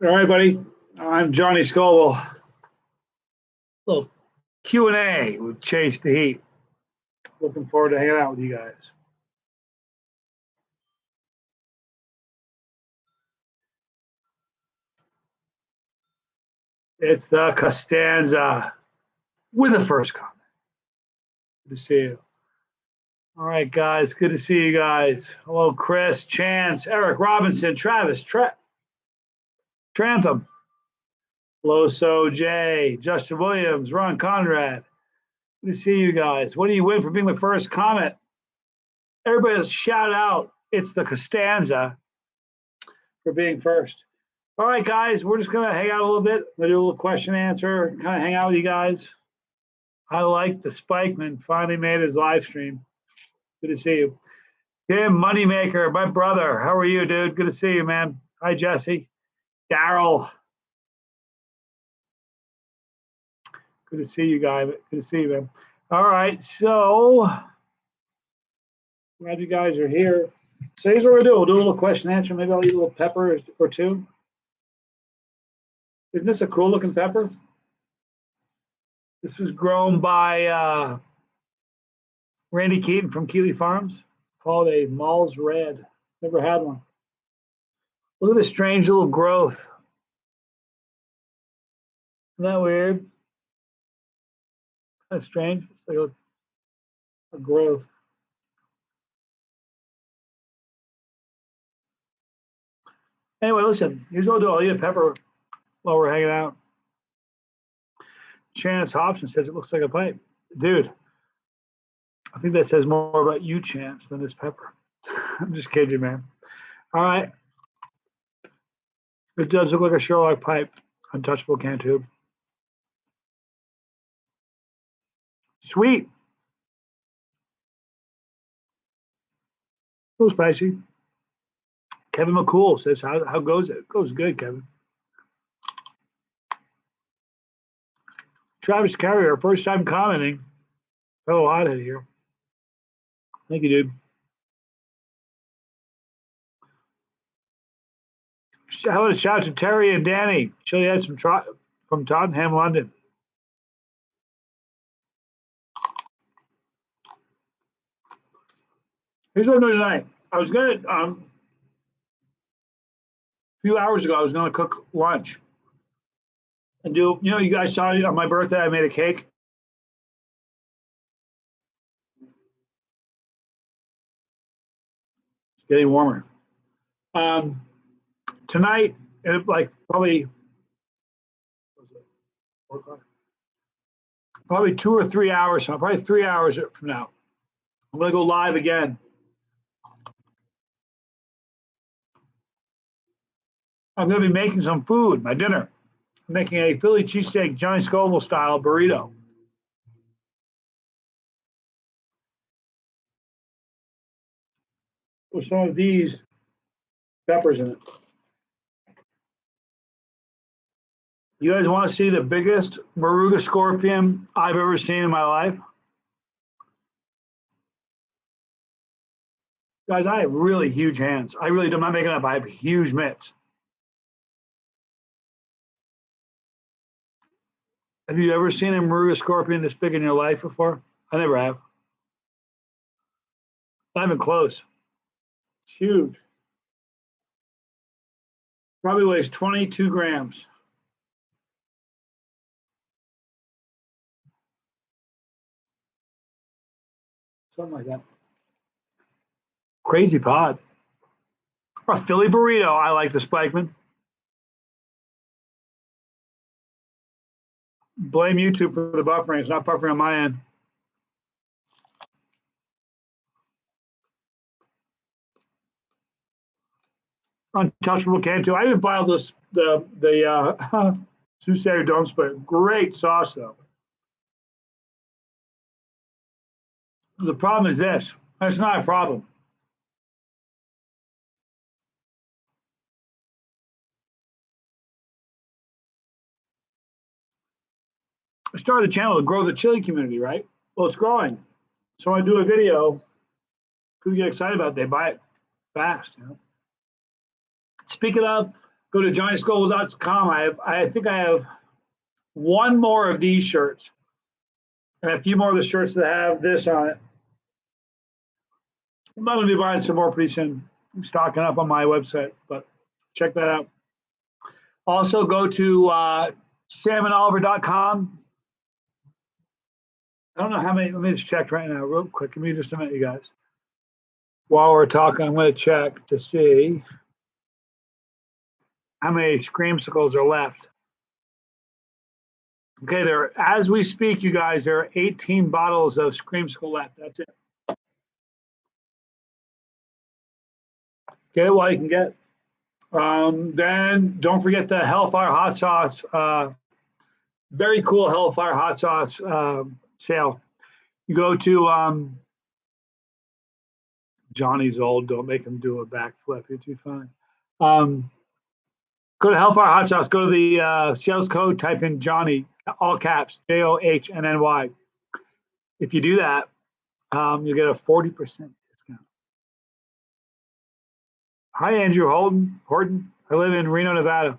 All right, buddy. I'm Johnny Scoville. Little Q&A with Chase the Heat. Looking forward to hanging out with you guys. It's the Costanza with a first comment. Good to see you. All right, guys. Good to see you guys. Hello, Chris, Chance, Eric Robinson, Travis, Trantham, Loso J, Justin Williams, Ron Conrad. Good to see you guys. What do you win for being the first comment? Everybody shout out. It's the Costanza for being first. All right, guys, we're just going to hang out a little bit. We'll do a little question and answer, kind of hang out with you guys. I like the Spikeman finally made his live stream. Good to see you. Tim Moneymaker, my brother. How are you, dude? Good to see you, man. Hi, Jesse. Daryl. Good to see you, guys. Good to see you, man. All right, so glad you guys are here. So here's what we'll do. We'll do a little question and answer. Maybe I'll eat a little pepper or two. Isn't this a cool looking pepper? This was grown by Randy Keaton from Keeley Farms, called a Mall's Red. Never had one. Look at this strange little growth. Isn't that weird? That's strange. It's like a growth. Anyway, listen, here's what I'll do. I'll eat a pepper while we're hanging out. Chance Hobson says it looks like a pipe. Dude, I think that says more about you, Chance, than this pepper. I'm just kidding you, man. All right. It does look like a Sherlock pipe. Untouchable can tube. Sweet. A little spicy. Kevin McCool says, how goes it? It goes good, Kevin. Travis Carrier, first time commenting. Fellow hothead here. Thank you, dude. How about a shout out to Terry and Danny? Chili had some from Tottenham, London. Here's what I'm doing tonight. I was gonna a few hours ago. I was gonna cook lunch and do. You know, you guys saw on my birthday. I made a cake. It's getting warmer. Tonight, like probably 2 or 3 hours. Probably 3 hours from now, I'm gonna go live again. I'm going to be making some food, my dinner. I'm making a Philly cheesesteak, Johnny Scoville style burrito. With some of these peppers in it. You guys want to see the biggest Moruga scorpion I've ever seen in my life? Guys, I have really huge hands. I'm not making it up. I have huge mitts. Have you ever seen a Moruga scorpion this big in your life before? I never have. Not even close. It's huge. Probably weighs 22 grams. Something like that. Crazy pod. A Philly burrito. I like the Spikeman. Blame YouTube for the buffering. It's not buffering on my end. Untouchable can too. I didn't buy all this the Susair Don't Split. Great sauce though. The problem is this. That's not a problem. I started a channel to grow the chili community, right? Well, it's growing. So when I do a video, people get excited about it. They buy it fast. You know. Speaking of, Go to johnnyscoville.com. I think I have one more of these shirts and a few more of the shirts that have this on it. I'm going to be buying some more pretty soon. I'm stocking up on my website, but check that out. Also, go to samandoliver.com. I don't know how many. Let me just check right now, real quick. Give me just a minute, you guys. While we're talking, I'm going to check to see how many Screamsicles are left. Okay, there. As we speak, you guys, there are 18 bottles of Screamsicle left. That's it. Get it while you can get it. Then don't forget the Hellfire Hot Sauce. Very cool Hellfire Hot Sauce sale. You go to Johnny's old. Don't make him do a backflip. You're too fine. Go to Hellfire Hot Sauce. Go to the sales code. Type in Johnny, all caps, JOHNNY. If you do that, you'll get a 40% discount. Hi, Andrew Horton. I live in Reno, Nevada.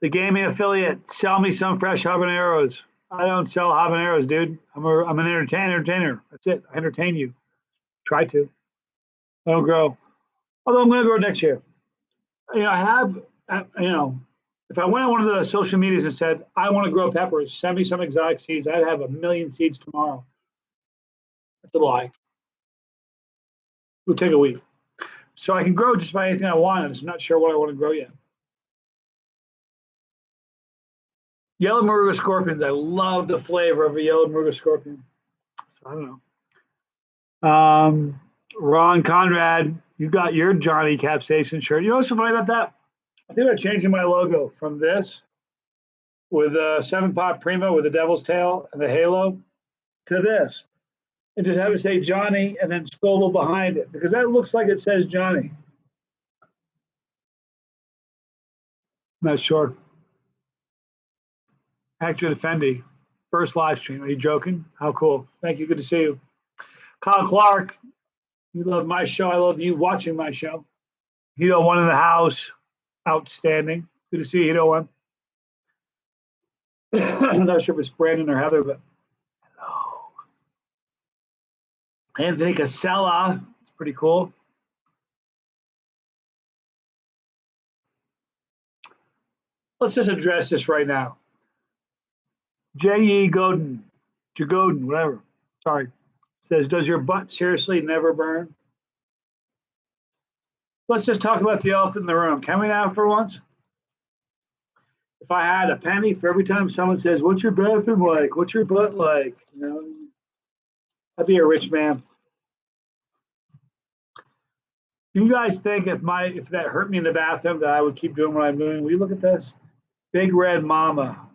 The gaming affiliate, sell me some fresh habaneros. I don't sell habaneros, dude. I'm an entertainer. That's it. I entertain you. Try to. I don't grow. Although I'm going to grow next year. I have, if I went on one of the social medias and said, I want to grow peppers, send me some exotic seeds, I'd have 1 million seeds tomorrow. That's a lie. It would take a week. So I can grow just about anything I want. I'm just not sure what I want to grow yet. Yellow Moruga scorpions. I love the flavor of a yellow Moruga scorpion. So I don't know. Ron Conrad, you got your Johnny Capsaicin shirt. You know what's so funny about that? I think I'm changing my logo from this with a 7-pot Primo with the devil's tail and the halo to this. And just have it say Johnny and then Scoville behind it because that looks like it says Johnny. Not sure. Actor Defendi, first live stream. Are you joking? How cool. Thank you. Good to see you. Kyle Clark, you love my show. I love you watching my show. Hito one in the house. Outstanding. Good to see you, Hito one. I'm not sure if it's Brandon or Heather, but hello. Anthony Casella. It's pretty cool. Let's just address this right now. J.E. Godin, Jagodin, whatever. Sorry. Says, does your butt seriously never burn? Let's just talk about the elephant in the room. Can we now for once? If I had a penny for every time someone says, what's your bathroom like? What's your butt like? I'd be a rich man. Do you guys think if that hurt me in the bathroom that I would keep doing what I'm doing? Will you look at this? Big Red Mama.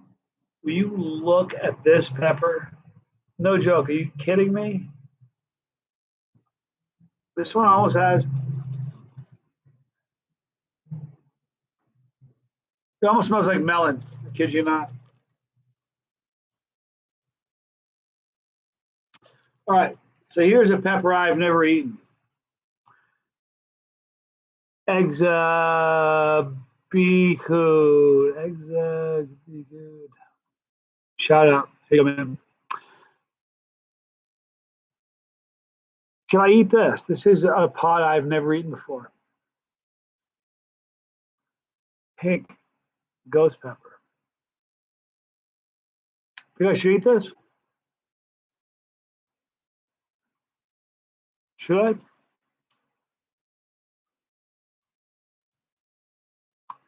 Will you look at this pepper? No joke. Are you kidding me? This one almost has. It almost smells like melon. I kid you not. All right. So here's a pepper I've never eaten. Exabikud. Shout out. Hey, man. Can I eat this? This is a pot I've never eaten before. Pink ghost pepper. Think I should eat this? Should I?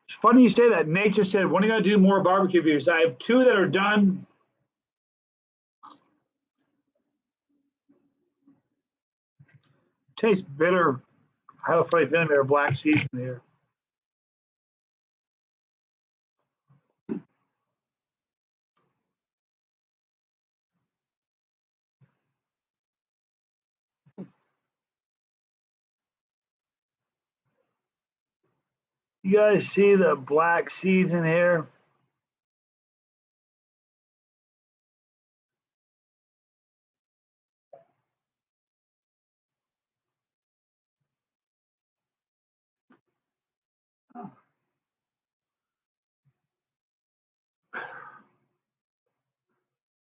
It's funny you say that. Nate just said, when are you going to do more barbecue reviews? I have 2 that are done. Tastes bitter. I have a funny feeling there are black seeds in here. You guys see the black seeds in here?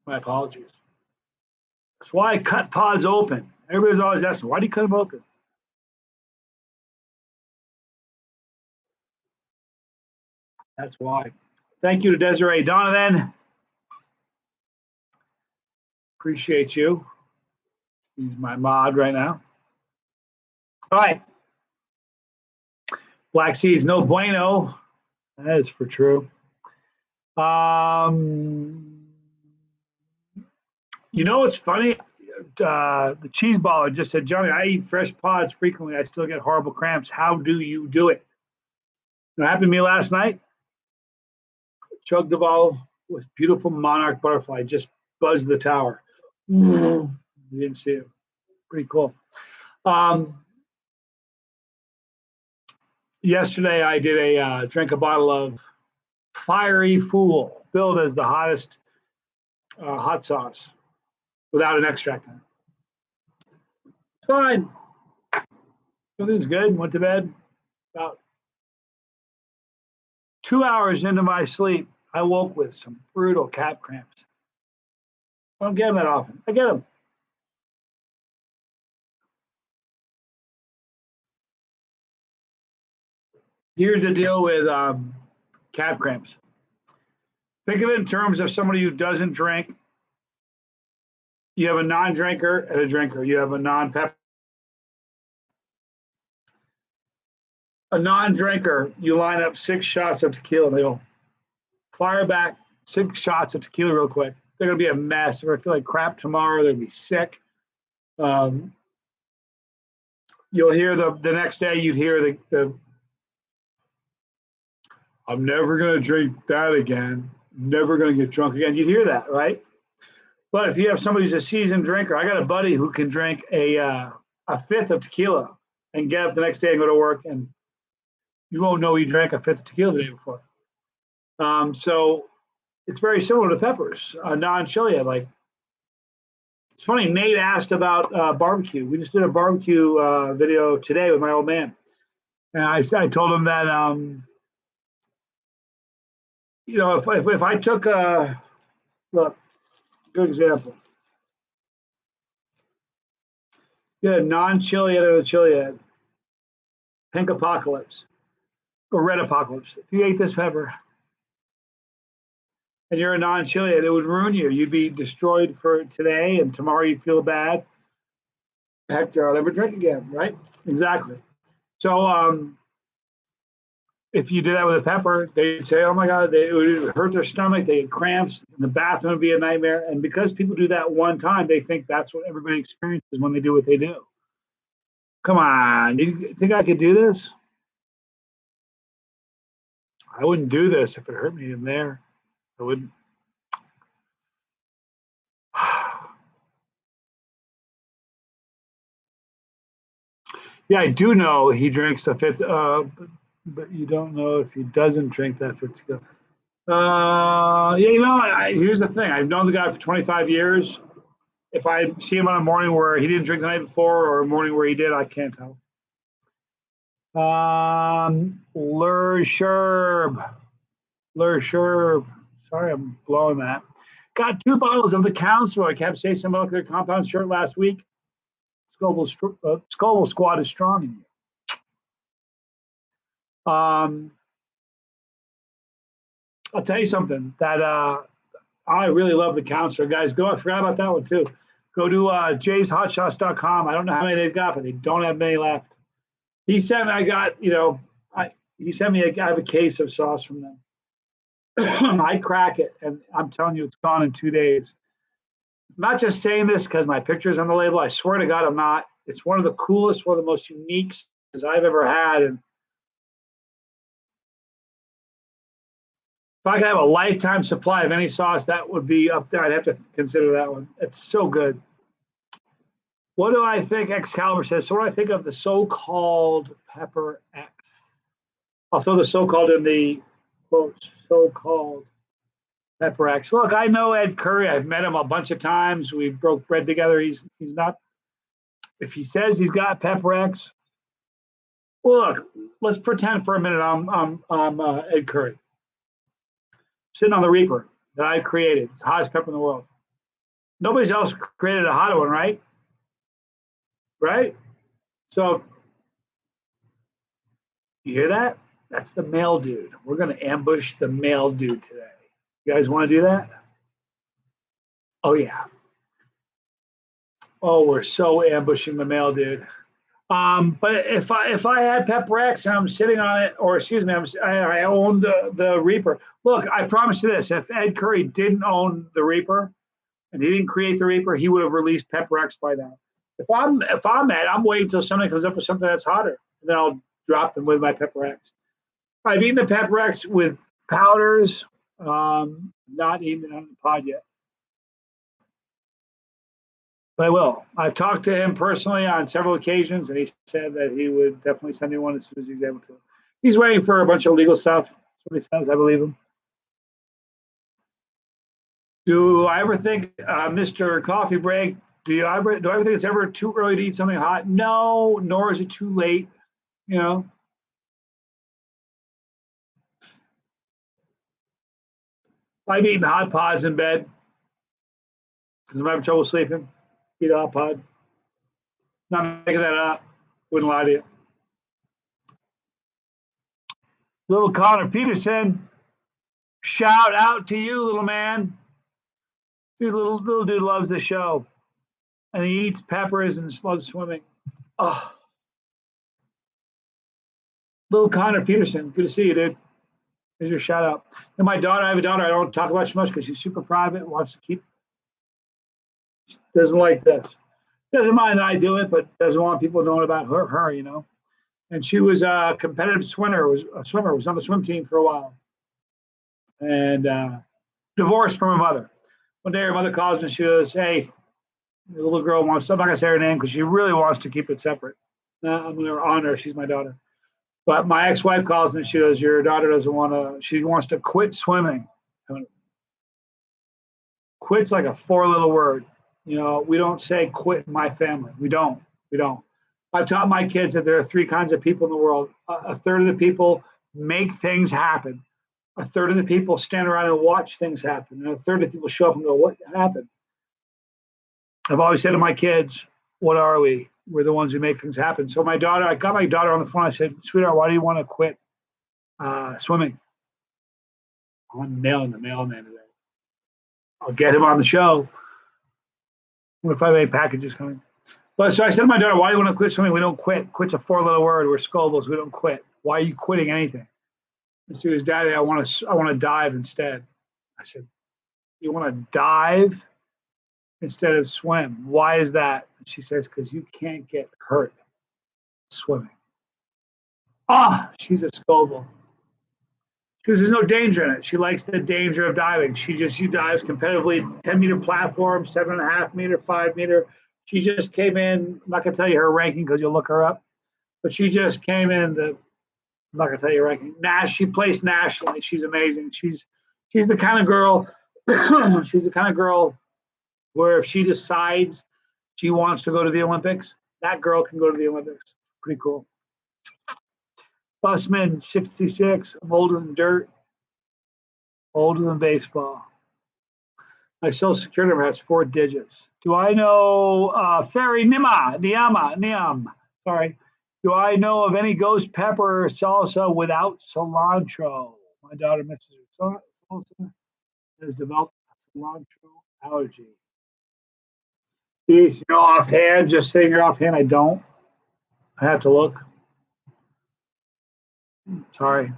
My apologies. That's why I cut pods open. Everybody's always asking, why do you cut them open? That's why. Thank you to Desiree Donovan. Appreciate you. He's my mod right now. All right. Black seeds, no bueno. That is for true. You know what's funny? The cheese baller just said, Johnny, I eat fresh pods frequently. I still get horrible cramps. How do you do it? It happened to me last night. Chugged the bottle with beautiful monarch butterfly. Just buzzed the tower. You didn't see it. Pretty cool. Yesterday, I did drink a bottle of Fiery Fool, billed as the hottest hot sauce without an extract in it. It's fine. Everything's good. Went to bed. About 2 hours into my sleep, I woke with some brutal calf cramps. I don't get them that often. I get them. Here's the deal with calf cramps. Think of it in terms of somebody who doesn't drink. You have a non-drinker and a drinker. You have a non-pepper. A non-drinker, you line up 6 shots of tequila and they go fire back 6 shots of tequila real quick. They're going to be a mess. They're going to feel like crap tomorrow. They're going to be sick. You'll hear the next day, you'd hear the I'm never going to drink that again. Never going to get drunk again. You'd hear that, right? But if you have somebody who's a seasoned drinker, I got a buddy who can drink a fifth of tequila and get up the next day and go to work, and you won't know he drank a fifth of tequila the day before. So it's very similar to peppers, non-chili. Like, it's funny, Nate asked about barbecue. We just did a barbecue video today with my old man. And I told him that, if I took look, good example. Yeah, non-chili out of the chili head, pink apocalypse, or red apocalypse. If you ate this pepper and you're a non-chili head, it would ruin you. You'd be destroyed for today, and tomorrow you'd feel bad. Heck, I'll never drink again, right? Exactly. So if you did that with a pepper, they'd say, oh my God, it would hurt their stomach, they get cramps, and the bathroom would be a nightmare. And because people do that one time, they think that's what everybody experiences when they do what they do. Come on, you think I could do this? I wouldn't do this if it hurt me in there. I wouldn't. Yeah, I do know he drinks a fifth, but you don't know if he doesn't drink that fifth. Yeah, here's the thing. I've known the guy for 25 years. If I see him on a morning where he didn't drink the night before or a morning where he did, I can't tell. Lur Sherb. Sorry, I'm blowing that. Got 2 bottles of the Counselor. I kept saying something about their compound shirt last week. Scoville squad is strong in you. I'll tell you something that I really love the Counselor. Guys, I forgot about that one too. Go to jayshotshots.com. I don't know how many they've got, but they don't have many left. He sent me, he sent me, I have a case of sauce from them. I crack it, and I'm telling you, it's gone in 2 days. I'm not just saying this because my picture's on the label. I swear to God, I'm not. It's one of the coolest, one of the most unique sauces I've ever had. And if I could have a lifetime supply of any sauce, that would be up there. I'd have to consider that one. It's so good. What do I think? Excalibur says. So what do I think of the so-called Pepper X? I'll throw the so-called in the quotes. So-called Pepper X. Look, I know Ed Curry. I've met him a bunch of times. We broke bread together. He's not. If he says he's got Pepper X, well, look. Let's pretend for a minute I'm Ed Curry, sitting on the Reaper that I created. It's the hottest pepper in the world. Nobody's else created a hotter one, right? Right? So you hear that? That's the male dude. We're going to ambush the male dude today. You guys want to do that? Oh, yeah. Oh, we're so ambushing the male dude. But if I had Pepper X and I'm sitting on it, or excuse me, I own the Reaper. Look, I promise you this: if Ed Curry didn't own the Reaper and he didn't create the Reaper, he would have released Pepper X by now. If I'm Ed, I'm waiting until somebody comes up with something that's hotter, and then I'll drop them with my Pepper X. I've eaten the Pepper X with powders, not eaten it on the pod yet. But I will. I've talked to him personally on several occasions, and he said that he would definitely send me one as soon as he's able to. He's waiting for a bunch of legal stuff. That's what he says. I believe him. Do I ever think, Mr. Coffee Break? Do I ever think it's ever too early to eat something hot? No, nor is it too late. You know, I've eaten hot pods in bed because I'm having trouble sleeping. Eat a hot pod. Not making that up. Wouldn't lie to you. Little Connor Peterson, shout out to you, little man. Dude, little dude loves the show, and he eats peppers and loves swimming. Oh, little Connor Peterson, good to see you, dude. Here's your shout out. And my daughter, I have a daughter. I don't talk about too much because she's super private. Wants to keep, doesn't like this. Doesn't mind that I do it, but doesn't want people knowing about her. And she was a competitive swimmer. Was on the swim team for a while, and divorced from her mother. One day, her mother calls me and she goes, "Hey, the little girl wants." I'm not gonna say her name because she really wants to keep it separate. I'm gonna honor her. She's my daughter. But my ex-wife calls me and she goes, "Your daughter doesn't want to. She wants to quit swimming." I went, quit's like a four-letter word. We don't say quit in my family. We don't. We don't. I've taught my kids that there are three kinds of people in the world. A third of the people make things happen. A third of the people stand around and watch things happen. And a third of the people show up and go, "What happened?" I've always said to my kids, "What are we? We're the ones who make things happen." So I got my daughter on the phone. I said, "Sweetheart, why do you want to quit swimming?" I'm nailing the mailman today. I'll get him on the show. What if I have any packages coming? But so I said to my daughter, "Why do you want to quit swimming?" "We don't quit. Quit's a four-letter word. We're Scovilles. We don't quit." "Why are you quitting anything?" And she goes, "Daddy, I want to dive instead." I said, "You want to dive instead of swim? Why is that?" And she says, "Because you can't get hurt swimming." She's a Scoville. Because there's no danger in it. She likes the danger of diving. She dives competitively, 10-meter platform, 7.5 meter, 5 meter. She just came in. I'm not gonna tell you her ranking because you'll look her up, but she just came in. I'm not gonna tell you her ranking. She placed nationally. She's amazing. She's the kind of girl. She's the kind of girl where if she decides she wants to go to the Olympics, that girl can go to the Olympics. Pretty cool. Busman 66. I'm older than dirt, older than baseball. My social security number has 4 digits. Do I know Ferry Niam? Sorry. Do I know of any ghost pepper salsa without cilantro? My daughter, Mrs. Salsa, has developed a cilantro allergy. Geez, offhand, just saying you're offhand, I don't. I have to look. Sorry.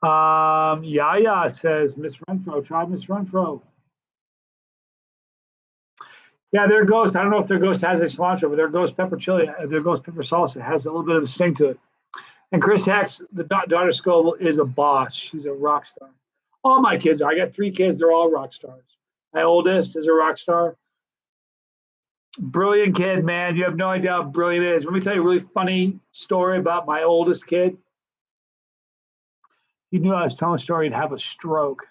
Yaya says, Miss Renfro, try Miss Renfro. Yeah, their ghost. I don't know if their ghost has a cilantro, but their ghost pepper chili, their ghost pepper salsa has a little bit of a sting to it. And Chris Hex, the daughter Scoville, is a boss. She's a rock star. All my kids are. I got 3 kids. They're all rock stars. My oldest is a rock star. Brilliant kid, man. You have no idea how brilliant it is. Let me tell you a really funny story about my oldest kid. He knew I was telling a story, he'd have a stroke.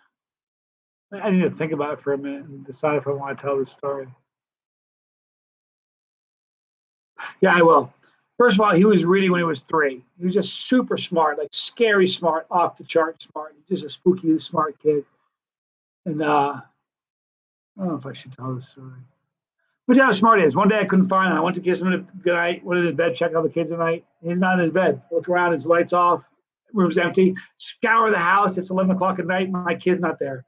I need to think about it for a minute and decide if I want to tell this story. Yeah, I will. First of all, he was reading when he was 3. He was just super smart, like scary smart, off the chart smart. He's just a spooky smart kid. And I don't know if I should tell this story. But yeah, how smart he is. One day I couldn't find him. I went to kiss him good night, went in his bed, check out the kids at night. He's not in his bed. Look around, his lights off, room's empty. Scour the house. It's 11 o'clock at night. My kid's not there.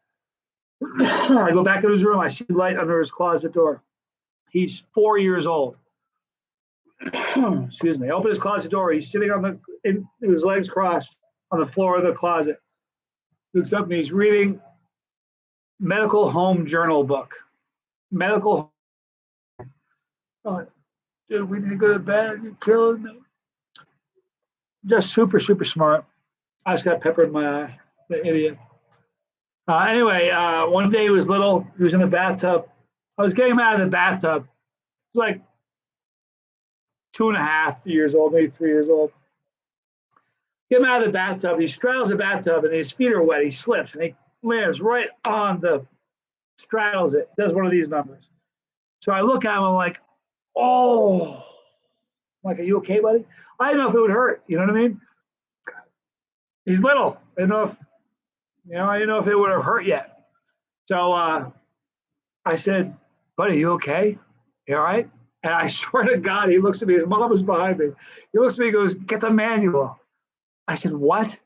I go back to his room. I see light under his closet door. He's 4 years old. Excuse me. I open his closet door. He's sitting on his legs crossed on the floor of the closet. Looks up and he's reading medical home journal book. Medical. Oh, dude, we need to go to bed. You're killing me. Just super, super smart. I just got pepper in my eye. The idiot. Anyway, one day he was little. He was in the bathtub. I was getting him out of the bathtub. He was like 2.5 years old, maybe 3 years old. Get him out of the bathtub. He straddles the bathtub and his feet are wet. He slips and he lands right on straddles it. Does one of these numbers. So I look at him. I'm like, oh. I'm like, are you okay, buddy? I didn't know if it would hurt. You know what I mean? He's little. I didn't know if it would have hurt yet. So I said, buddy, you okay? You all right? And I swear to God, he looks at me. His mom was behind me. He looks at me and goes, get the manual. I said, what?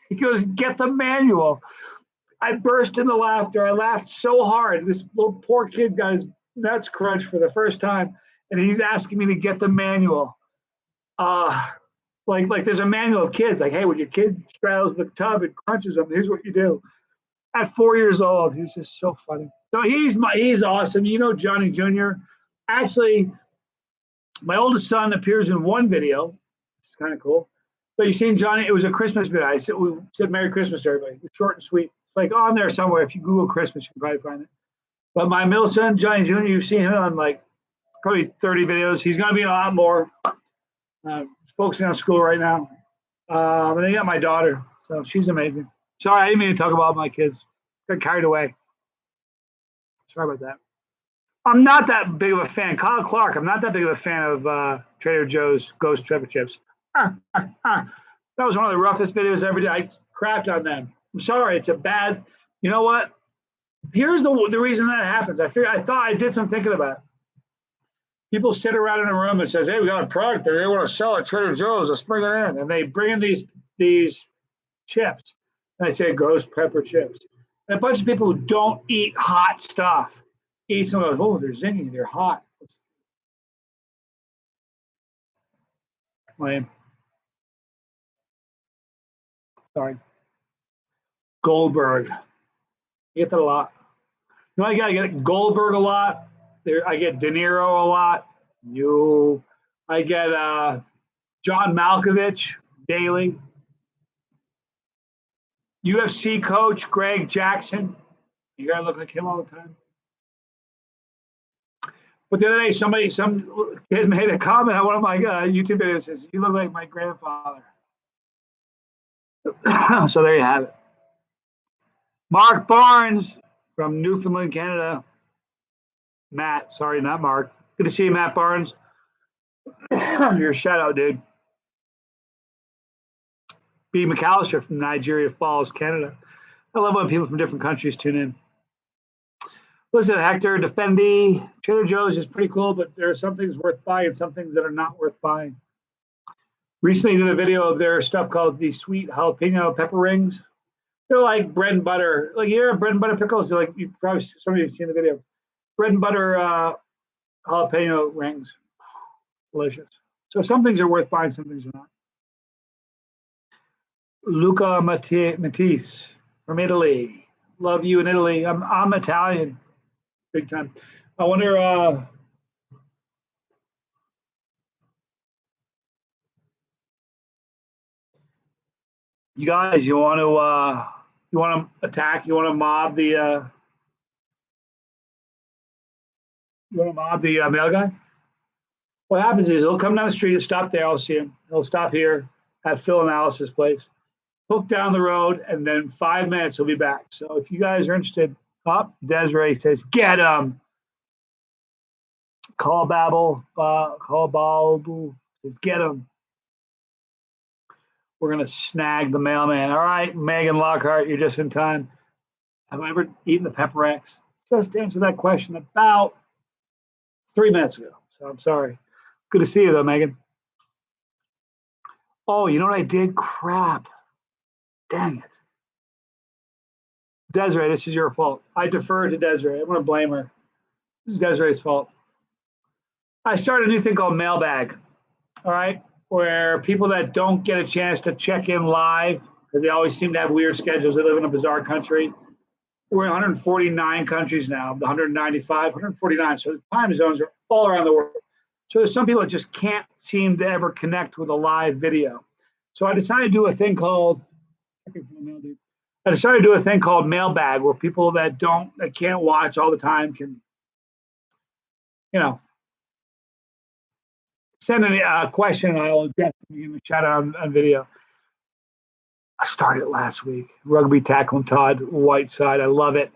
He goes, get the manual. I burst into laughter. I laughed so hard. This little poor kid got his nuts crunched for the first time, and he's asking me to get the manual. Like there's a manual of kids. Like, hey, when your kid straddles the tub and crunches them, here's what you do. At 4 years old, he's just so funny. So he's awesome. You know, Johnny Jr. Actually, my oldest son appears in one video, which is kind of cool. But you've seen Johnny, it was a Christmas video. We said Merry Christmas to everybody. It was short and sweet. It's like on there somewhere. If you Google Christmas, you can probably find it. But my middle son, Johnny Jr., you've seen him on like probably 30 videos. He's going to be in a lot more. Focusing on school right now. And I got my daughter. So she's amazing. Sorry, I didn't mean to talk about my kids. Got carried away. Sorry about that. I'm not that big of a fan. Kyle Clark, I'm not that big of a fan of Trader Joe's Ghost Pepper Chips. That was one of the roughest videos ever did. I crapped on them. I'm sorry. It's a bad. You know what? Here's the reason that happens. I thought I did some thinking about it. People sit around in a room and says, "Hey, we got a product that they want to sell at Trader Joe's. Let's bring it in." And they bring in these chips. And I say Ghost Pepper Chips. And a bunch of people who don't eat hot stuff eat some of those. Oh, they're zingy. They're hot. Lame. Sorry. Goldberg. You get that a lot. You know, I get Goldberg a lot. I get De Niro a lot. I get John Malkovich daily. UFC coach Greg Jackson. You gotta look like him all the time. But the other day, some kid made a comment on one of my YouTube videos. Says, "You look like my grandfather." So there you have it. Mark Barnes from Newfoundland, Canada. Matt, sorry, not Mark. Good to see you, Matt Barnes. Your shout out, dude. B. McAllister from Nigeria Falls, Canada. I love when people from different countries tune in. Listen, Hector, Defendi, Trader Joe's is pretty cool, but there are some things worth buying and some things that are not worth buying. Recently did a video of their stuff called the sweet jalapeno pepper rings. They're like bread and butter. Like, you hear bread and butter pickles? They're like, you probably, somebody has seen the video. Bread and butter jalapeno rings. Delicious. So some things are worth buying, some things are not. Luca Matisse from Italy. Love you in Italy. I'm Italian, big time. I wonder. You guys, you want to attack? You want to mob the mail guy? What happens is he'll come down the street, he'll stop there, I'll see him. He'll stop here at Phil Analysis place, hook down the road, and then 5 minutes he'll be back. So if you guys are interested, Desiree says, get him. Call Babel says, get him. We're going to snag the mailman. All right, Megan Lockhart, you're just in time. Have I ever eaten the Pepper X? just answered that question about 3 minutes ago. So I'm sorry. Good to see you though, Megan. Oh, you know what I did? Crap. Dang it. Desiree, this is your fault. I defer to Desiree. I'm going to blame her. This is Desiree's fault. I started a new thing called Mailbag, all right, where people that don't get a chance to check in live, because they always seem to have weird schedules, they live in a bizarre country. We're in 149 countries now, the 195, 149. So the time zones are all around the world. So there's some people that just can't seem to ever connect with a live video. So I decided to do a thing called Mailbag, where people that can't watch all the time can, send a question and I'll definitely give a shout out on video. I started last week. Rugby tackling Todd Whiteside. I love it.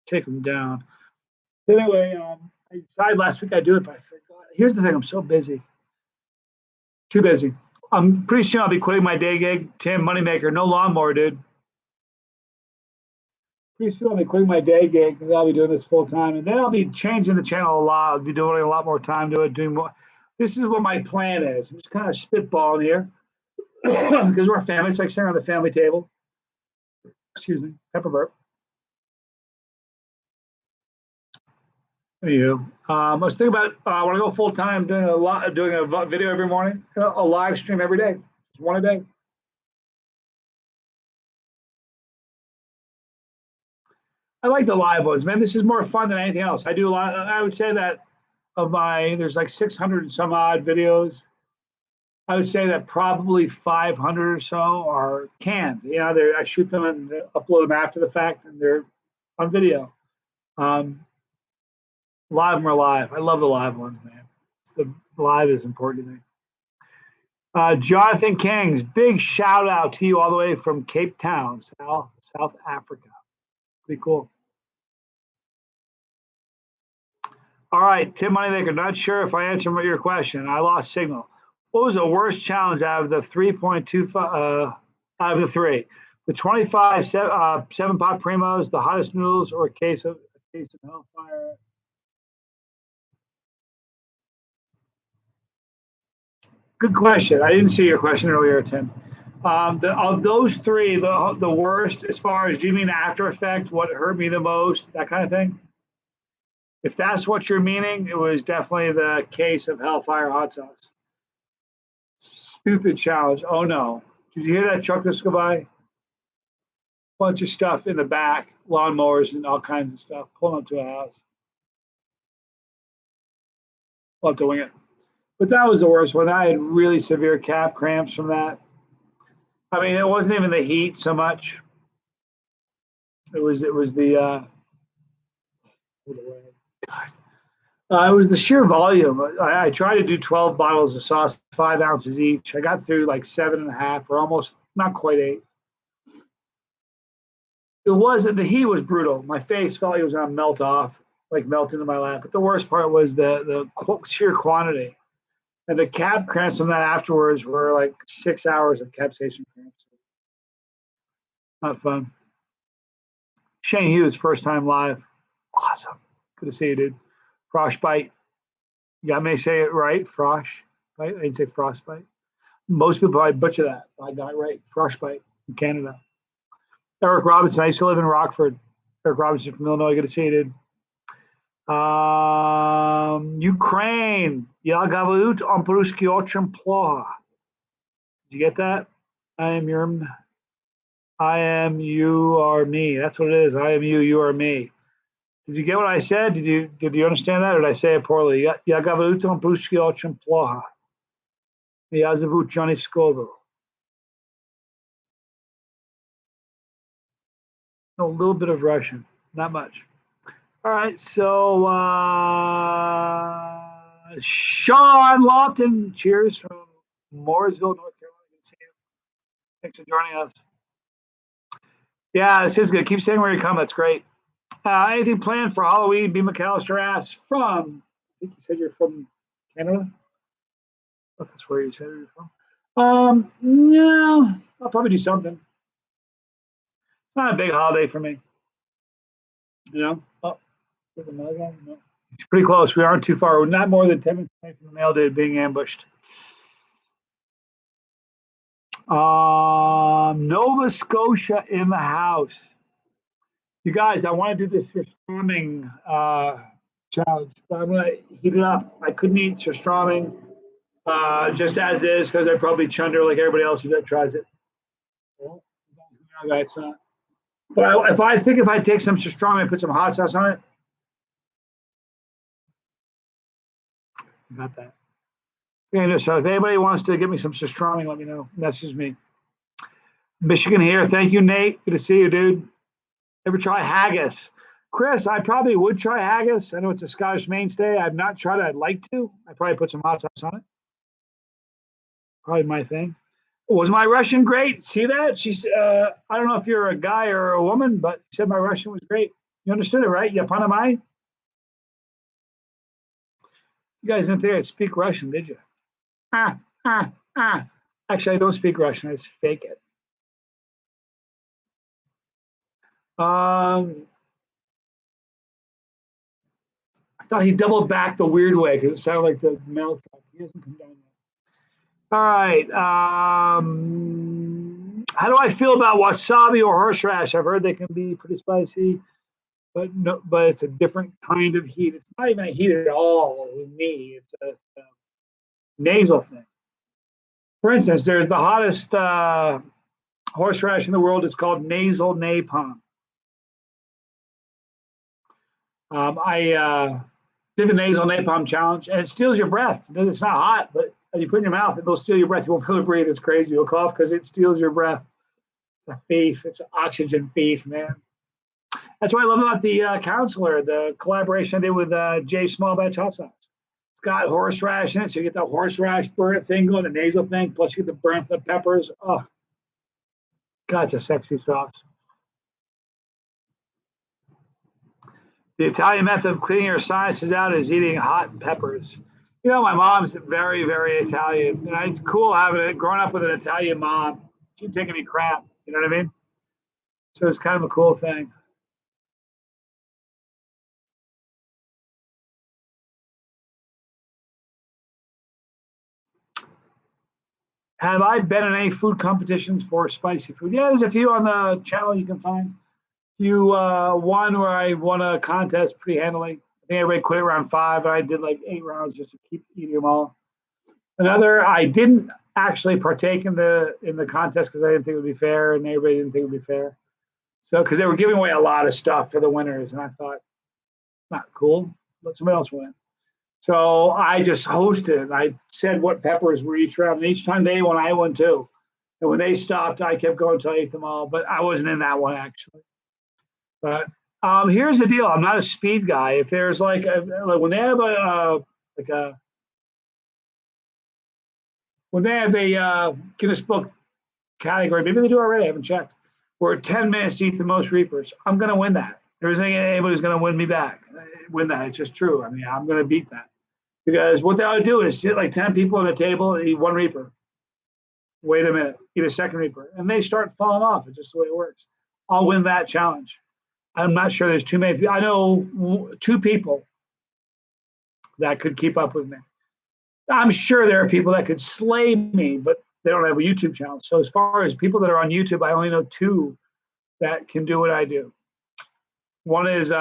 Take him down. Anyway, I decided last week I'd do it, but I forgot. Here's the thing: I'm so busy. Too busy. I'm pretty soon I'll be quitting my day gig. Tim Moneymaker, no lawnmower, dude. Pretty soon I'll be quitting my day gig because I'll be doing this full time, and then I'll be changing the channel a lot. I'll be doing a lot more time to it, doing more. This is what my plan is. I'm just kind of spitballing here because we're a family. It's like sitting around the family table. Excuse me, pepper burp. Anywho, I was thinking about I want to go full time doing a video every morning, a live stream every day, just one a day. I like the live ones, man. This is more fun than anything else. I do a lot. I would say that there's like 600 and some odd videos. I would say that probably 500 or so are canned. I shoot them and upload them after the fact, and they're on video. A lot of them are live. I love the live ones, man. The live is important to me. Jonathan Kings, big shout out to you all the way from Cape Town, South Africa. Pretty cool. All right, Tim Moneymaker, not sure if I answered your question. I lost signal. What was the worst challenge out of the 3.25 out of the three? The 25 seven pot primos, the hottest noodles, or a case of Hellfire? Good question. I didn't see your question earlier, Tim. Of those three, the worst, as far as, do you mean after effect, what hurt me the most, that kind of thing? If that's what you're meaning, it was definitely the case of Hellfire hot sauce. Stupid challenge. Oh no. Did you hear that truck that's go by? Bunch of stuff in the back, lawnmowers and all kinds of stuff, pulling up to a house. Love to wing it. But that was the worst one. I had really severe calf cramps from that. I mean, it wasn't even the heat so much. It was the it was the sheer volume. I tried to do 12 bottles of sauce, 5 ounces each. I got through like 7.5, or almost not quite 8. It wasn't, the heat was brutal. My face felt like it was gonna melt off, like melt into my lap. But the worst part was the sheer quantity. And the cab cramps from that afterwards were like 6 hours of cab station cramps. Not fun. Shane Hughes, first time live. Awesome. Good to see you, dude. Frostbite. You got me to say it right. Frosh. Right? I didn't say frostbite. Most people probably butcher that. I got it right. Frostbite in Canada. Eric Robinson. I used to live in Rockford. Eric Robinson from Illinois. Good to see you, dude. Ukraine. Я говорю по-русски очень плохо. Did you get that? I am, you are me. That's what it is. I am you, you are me. Did you get what I said? Did you understand that, or did I say it poorly? Я говорю по-русски очень плохо. Я зовут Johnny Scoville. A little bit of Russian, not much. All right, so Sean Lofton, cheers from Mooresville, North Carolina. Good to see you. Thanks for joining us. Yeah, this is good. Keep saying where you come. That's great. Anything planned for Halloween? B. McAllister asks from, I think you said you're from Canada? That's where you said you're from. No, I'll probably do something. It's not a big holiday for me. No. It's pretty close. We aren't too far. We're not more than 10 minutes away from the mail dude being ambushed. Nova Scotia in the house. You guys, I want to do this surströmming challenge, but I'm going to heat it up. I couldn't eat surströmming just as is because I probably chunder like everybody else who tries it. Well, it's not. But if I take some surströmming and put some hot sauce on it, got that. Yeah, so if anybody wants to give me some surströmming, let me know. Message me. Michigan here. Thank you, Nate. Good to see you, dude. Ever try haggis? Chris, I probably would try haggis. I know it's a Scottish mainstay. I've not tried it. I'd like to. I'd probably put some hot sauce on it. Probably my thing. Was my Russian great? See that? She's, I don't know if you're a guy or a woman, but she said my Russian was great. You understood it, right? Ya poнимai? You guys didn't think I'd speak Russian, did you? Ah, ah, ah. Actually, I don't speak Russian. I just fake it. I thought he doubled back the weird way because it sounded like the mail truck. He hasn't come down yet. All right. How do I feel about wasabi or horseradish? I've heard they can be pretty spicy, but no, but it's a different kind of heat. It's not even a heat at all with me. It's a nasal thing. For instance, there's the hottest horseradish in the world. It's called nasal napalm. I did the nasal napalm challenge, and it steals your breath. It's not hot, but you put it in your mouth, it'll steal your breath. You won't be able to breathe. It's crazy. You'll cough because it steals your breath. It's a thief. It's an oxygen thief, man. That's what I love about the counselor, the collaboration I did with Jay Small Batch Hot Sauce. It's got horseradish in it, so you get the horseradish burnt thing going, the nasal thing, plus you get the burnt the peppers. Oh, God, it's a sexy sauce. The Italian method of cleaning your sinuses out is eating hot peppers. You know, my mom's very, very Italian. And it's cool having it, growing up with an Italian mom. She didn't take any crap. You know what I mean? So it's kind of a cool thing. Have I been in any food competitions for spicy food? Yeah, there's a few on the channel you can find. One where I won a contest pretty handily. I think everybody quit around 5, but I did like 8 rounds just to keep eating them all. Another, I didn't actually partake in the contest because I didn't think it would be fair, and everybody didn't think it would be fair. So because they were giving away a lot of stuff for the winners, and I thought, not cool. Let somebody else win. So I just hosted. I said what peppers were each round, and each time they won, I won too. And when they stopped, I kept going until I ate them all. But I wasn't in that one actually. But here's the deal: I'm not a speed guy. If there's like when they have a Guinness Book category, maybe they do already. I haven't checked. Where 10 minutes to eat the most reapers, I'm going to win that. There isn't anybody who's going to win me back. Win that. It's just true. I mean, I'm going to beat that because what they ought to do is sit like 10 people on the table and eat one reaper. Wait a minute, eat a second reaper, and they start falling off. It's just the way it works. I'll win that challenge. I'm not sure there's too many. I know 2 people that could keep up with me. I'm sure there are people that could slay me, but they don't have a YouTube channel. So as far as people that are on YouTube, I only know 2 that can do what I do. One is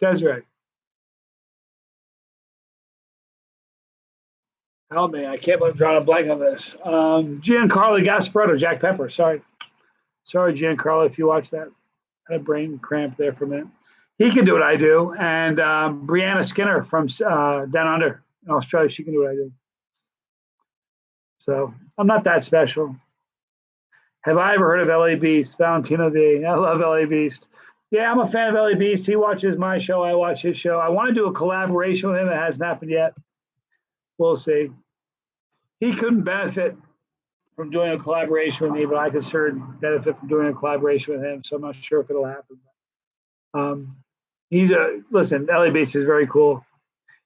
Desiree. Help me. I can't believe I'm drawing a blank on this. Giancarlo Gasparetto, Jack Pepper. Sorry, Giancarlo, if you watch that. I had a brain cramp there for a minute. He can do what I do. And Brianna Skinner from Down Under in Australia, she can do what I do. So I'm not that special. Have I ever heard of LA Beast? Valentino V. I love LA Beast. Yeah, I'm a fan of LA Beast. He watches my show. I watch his show. I want to do a collaboration with him. It hasn't happened yet. We'll see. He couldn't benefit from doing a collaboration with me, but I could certainly benefit from doing a collaboration with him. So I'm not sure if it'll happen. Listen, LA Beast is very cool.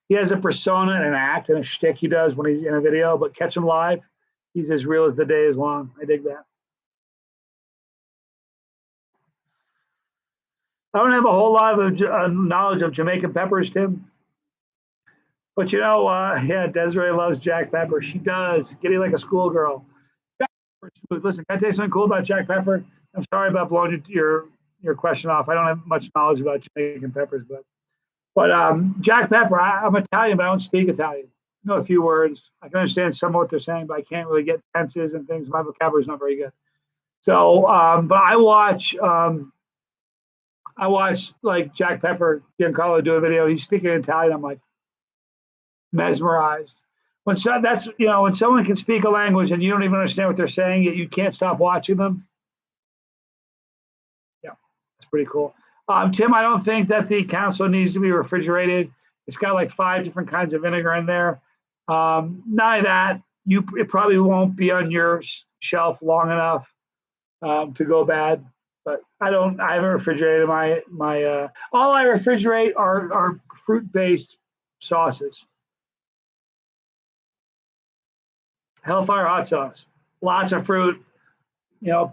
He has a persona and an act and a shtick he does when he's in a video, but catch him live, he's as real as the day is long. I dig that. I don't have a whole lot of knowledge of Jamaican peppers, Tim. But yeah, Desiree loves Jack Pepper. She does. Getting like a schoolgirl. Listen, can I tell you something cool about Jack Pepper? I'm sorry about blowing your question off. I don't have much knowledge about Jamaican peppers, but Jack Pepper. I'm Italian, but I don't speak Italian. I know a few words. I can understand some of what they're saying, but I can't really get tenses and things. My vocabulary is not very good. So, but I watch like Jack Pepper, Giancarlo do a video. He's speaking Italian. I'm like mesmerized. When someone can speak a language and you don't even understand what they're saying, yet you can't stop watching them. Yeah, that's pretty cool. Tim, I don't think that the council needs to be refrigerated. It's got like 5 different kinds of vinegar in there. None of that. It probably won't be on your shelf long enough to go bad. But I haven't refrigerated my. All I refrigerate are fruit based sauces. Hellfire hot sauce, lots of fruit.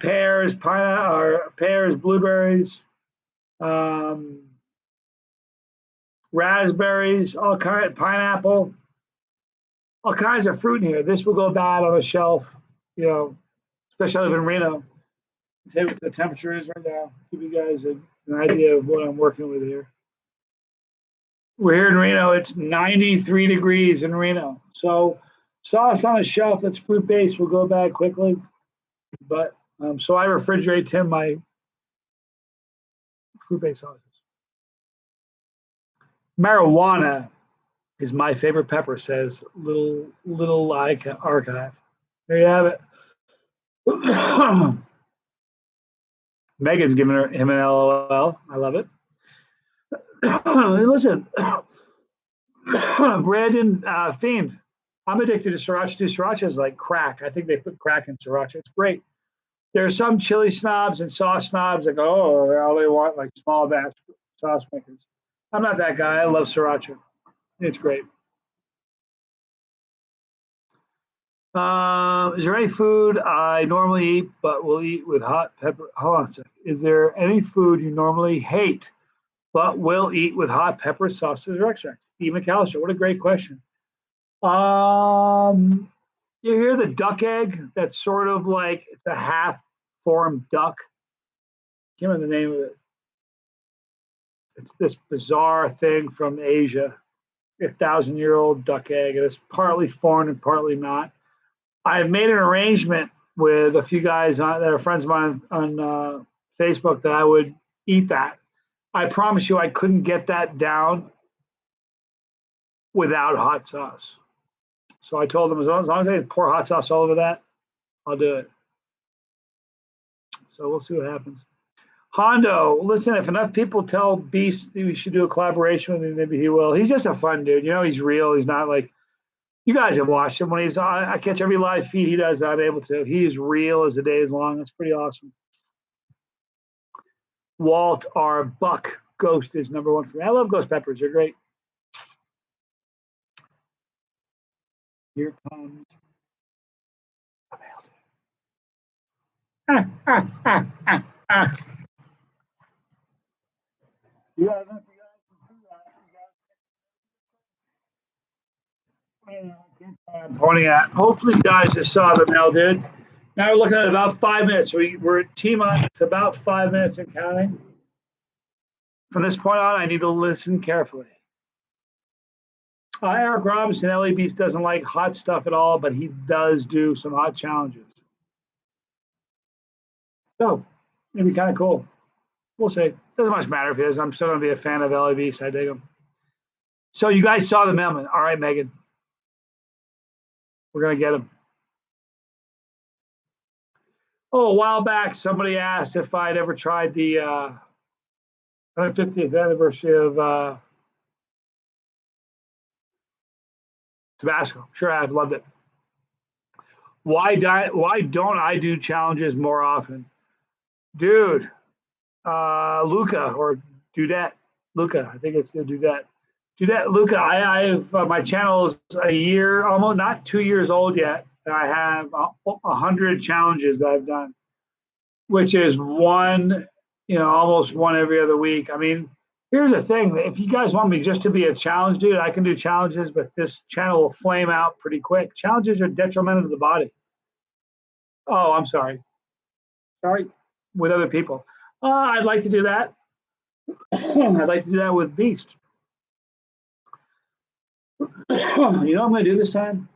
Pears, blueberries, um, raspberries, pineapple, all kinds of fruit in here. This will go bad on a shelf. Especially I live in Reno. Tell you what the temperature is right now. Give you guys an idea of what I'm working with here. We're here in Reno. It's 93 degrees in Reno. So sauce on a shelf that's fruit based will go bad quickly. But so I refrigerate, Tim, my fruit based sauces. Marijuana is my favorite pepper, says little archive. There you have it. Megan's giving him an LOL. I love it. Listen, Brandon Fiend. I'm addicted to sriracha. Sriracha is like crack. I think they put crack in sriracha. It's great. There are some chili snobs and sauce snobs that go, oh, all they want like small batch sauce makers. I'm not that guy. I love sriracha. It's great. Is there any food I normally eat but will eat with hot pepper? Hold on a second. Is there any food you normally hate but will eat with hot pepper, sauces, or extract? E. McAllister, what a great question. You hear the duck egg? That's sort of like it's a half-formed duck. I can't remember the name of it. It's this bizarre thing from Asia, 1,000-year-old duck egg. It's partly foreign and partly not. I've made an arrangement with a few guys that are friends of mine on Facebook that I would eat that. I promise you, I couldn't get that down without hot sauce. So I told them as long as I pour hot sauce all over that, I'll do it. So we'll see what happens. Hondo, listen, if enough people tell Beast we should do a collaboration with him, maybe he will. He's just a fun dude. He's real. He's not like, you guys have watched him when he's on. I catch every live feed he does. I'm able to. He's real as the day is long. That's pretty awesome. Walt R. Buck Ghost is number one for me. I love ghost peppers. They're great. Here comes. You got enough. You guys can see that. I'm pointing at. Hopefully, you guys just saw the mail, dude. Now we're looking at about 5 minutes. We're at T-minus. It's about 5 minutes and counting. From this point on, I need to listen carefully. Eric Robinson, LA Beast, doesn't like hot stuff at all, but he does do some hot challenges. So, maybe kind of cool. We'll see. Doesn't much matter if he is. I'm still going to be a fan of LA Beast. I dig him. So, you guys saw the mailman. All right, Megan. We're going to get him. Oh, a while back, somebody asked if I'd ever tried the 150th anniversary of Tabasco. Sure, I've loved it. Why don't I do challenges more often? Dude, Luca or Dudette. Luca, I think it's the Dudette. Dudette, Luca, I have my channel is a year, almost not 2 years old yet. And I have 100 challenges that I've done, which is one almost one every other week. I mean, here's the thing. If you guys want me just to be a challenge dude, I can do challenges, but this channel will flame out pretty quick. Challenges are detrimental to the body. Oh, I'm sorry. Sorry. With other people. I'd like to do that. I'd like to do that with Beast. You know what I'm going to do this time?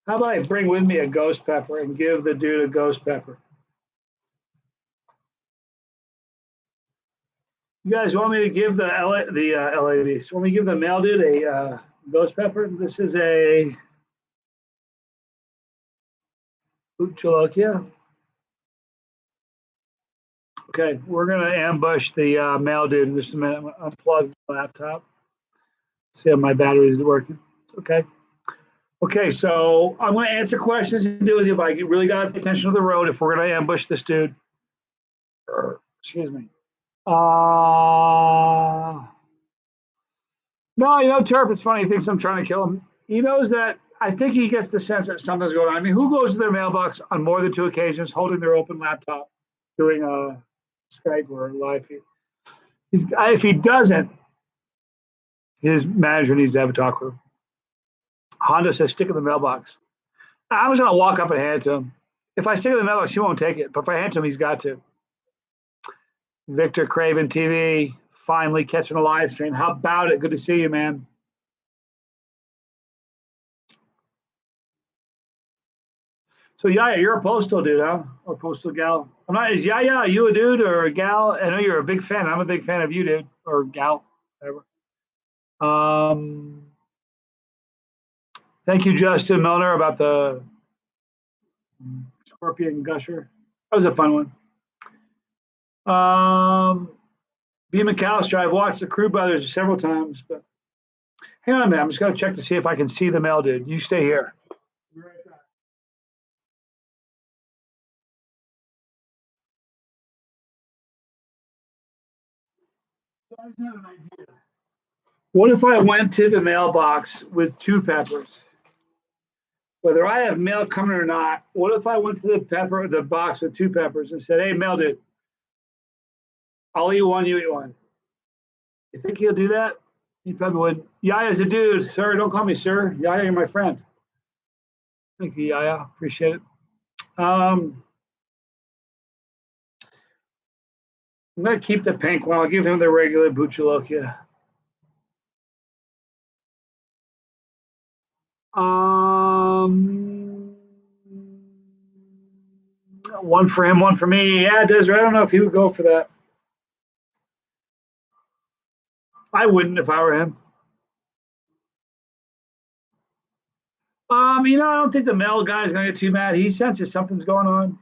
How about I bring with me a ghost pepper and give the dude a ghost pepper? You guys want me to give the LA Beast? Want me to give the male dude a ghost pepper? This is a Ucholokia. Okay, we're going to ambush the male dude in just a minute. I'm going to unplug the laptop. See if my battery is working. Okay. Okay, so I'm going to answer questions and do with you, but I really got to pay attention to the road if we're going to ambush this dude. Excuse me. No, Turp, it's funny. He thinks I'm trying to kill him. He knows that. I think he gets the sense that something's going on. I mean, who goes to their mailbox on more than 2 occasions holding their open laptop doing a Skype or a live feed? If he doesn't, his manager needs to have a talk with him. Honda says, stick in the mailbox. I was going to walk up and hand it to him. If I stick in the mailbox, he won't take it. But if I hand it to him, he's got to. Victor Craven TV, finally catching a live stream. How about it? Good to see you, man. So Yaya, you're a postal dude, huh? Or postal gal? I'm not. Is Yaya, are you a dude or a gal? I know you're a big fan. I'm a big fan of you, dude, or gal, whatever. Thank you, Justin Milner, about the Scorpion Gusher. That was a fun one. B. McAllister, I've watched the Crew Brothers several times, but hang on a minute. I'm just going to check to see if I can see the mail, dude. You stay here. I just have an idea. What if I went to the mailbox with 2 peppers? Whether I have mail coming or not, what if I went to the box with 2 peppers and said, hey, mail dude, I'll eat one, you eat one. You think he'll do that? He probably would. Yaya's a dude. Sir, don't call me sir. Yaya, you're my friend. Thank you, Yaya. Appreciate it. I'm going to keep the pink one. I'll give him the regular Buchalokia. One for him, one for me. Yeah, Desiree, I don't know if he would go for that. I wouldn't if I were him. I don't think the mail guy is going to get too mad. He senses something's going on.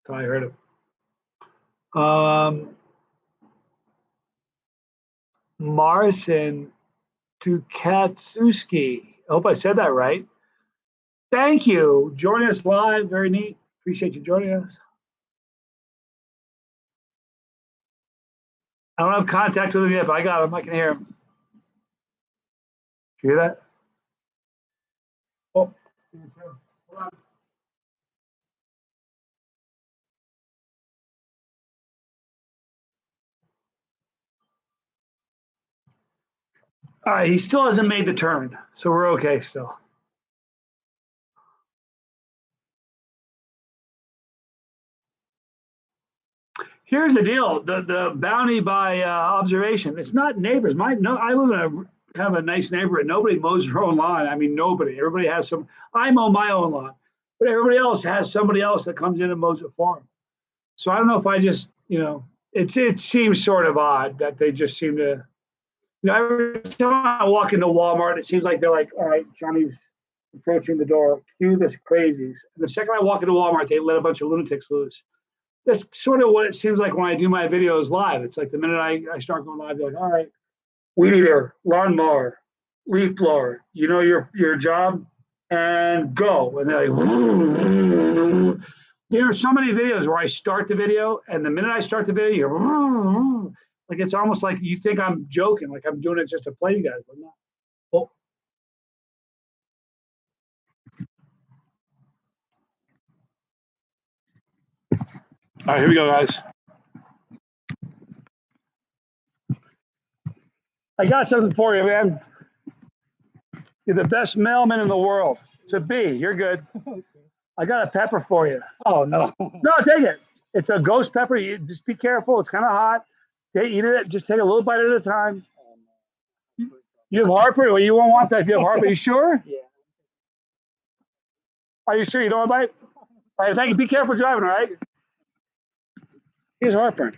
I heard it. Marcin Tukatsuski. I hope I said that right. Thank you. Joining us live. Very neat. Appreciate you joining us. I don't have contact with him yet, but I got him. I can hear him. You hear that? Oh. Hold on. All right, he still hasn't made the turn, so we're okay still. Here's the deal: the bounty by observation. It's not neighbors. I live in a kind of a nice neighborhood. Nobody mows their own lawn. I mean, nobody. Everybody has some. I mow my own lawn, but everybody else has somebody else that comes in and mows it for them. So I don't know if I just, it seems sort of odd that they just seem to. Every time I walk into Walmart, it seems like they're like, all right, Johnny's approaching the door. Cue the crazies. And the second I walk into Walmart, they let a bunch of lunatics loose. That's sort of what it seems like when I do my videos live. It's like the minute I start going live, they're like, all right, weed eater, lawnmower, leaf blower, you know your job, and go. And they're like, there are so many videos where I start the video, and the minute I start the video, you're, Like it's almost like you think I'm joking, like I'm doing it just to play you guys, but not. Oh. All right, here we go, guys. I got something for you, man. You're the best mailman in the world. To be, you're good. I got a pepper for you. Oh no! No, take it. It's a ghost pepper. You just be careful. It's kind of hot. Eat it. Just take a little bite at a time. You have heartburn? Well, you won't want that if you have heartburn. Are you sure? Yeah. Are you sure you don't want to bite? All right, thank you. Be careful driving, all right? Here's heartburn.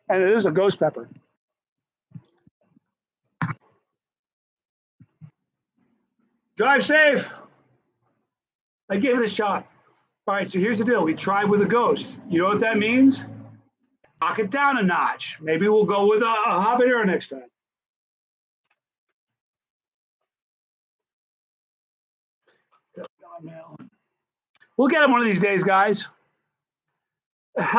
And it is a ghost pepper. Drive safe. I gave it a shot. All right, so here's the deal. We tried with a ghost. You know what that means? Knock it down a notch. Maybe we'll go with a habanero next time. We'll get him one of these days, guys.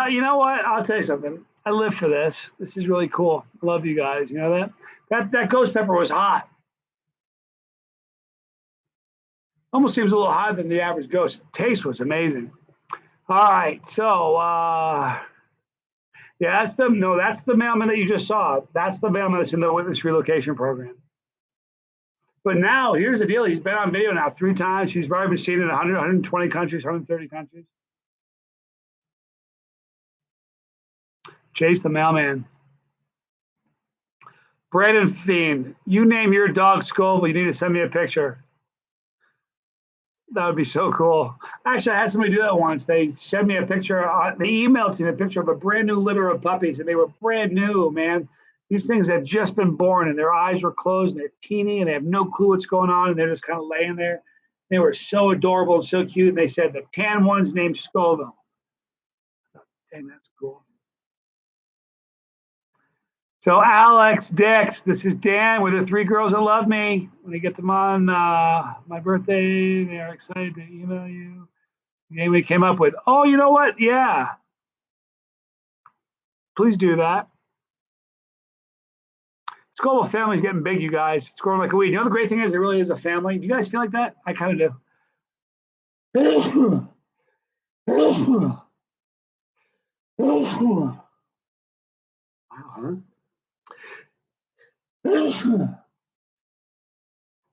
You know what? I'll tell you something. I live for this. This is really cool. I love you guys. You know that ghost pepper was hot. Almost seems a little hotter than the average ghost. Taste was amazing. All right, so yeah, that's the mailman that you just saw. That's the mailman that's in the witness relocation program. But now here's the deal. He's been on video now 3 times. He's probably been seen in 100, 120 countries, 130 countries. Chase the mailman. Brandon Fiend, you name your dog Scoville, you need to send me a picture. That would be so cool. Actually, I had somebody do that once. They sent me a picture. They emailed me a picture of a brand new litter of puppies, and they were brand new, man. These things had just been born, and their eyes were closed, and they're teeny, and they have no clue what's going on, and they're just kind of laying there. They were so adorable and so cute. And they said the tan one's named Scoville. Dang, that's cool. So Alex, Dix, this is Dan with the 3 girls that love me. When I get them on my birthday, they are excited to email you. The name we came up with. Oh, you know what? Yeah. Please do that. Scoville family's getting big, you guys. It's growing like a weed. You know the great thing is it really is a family. Do you guys feel like that? I kind of do.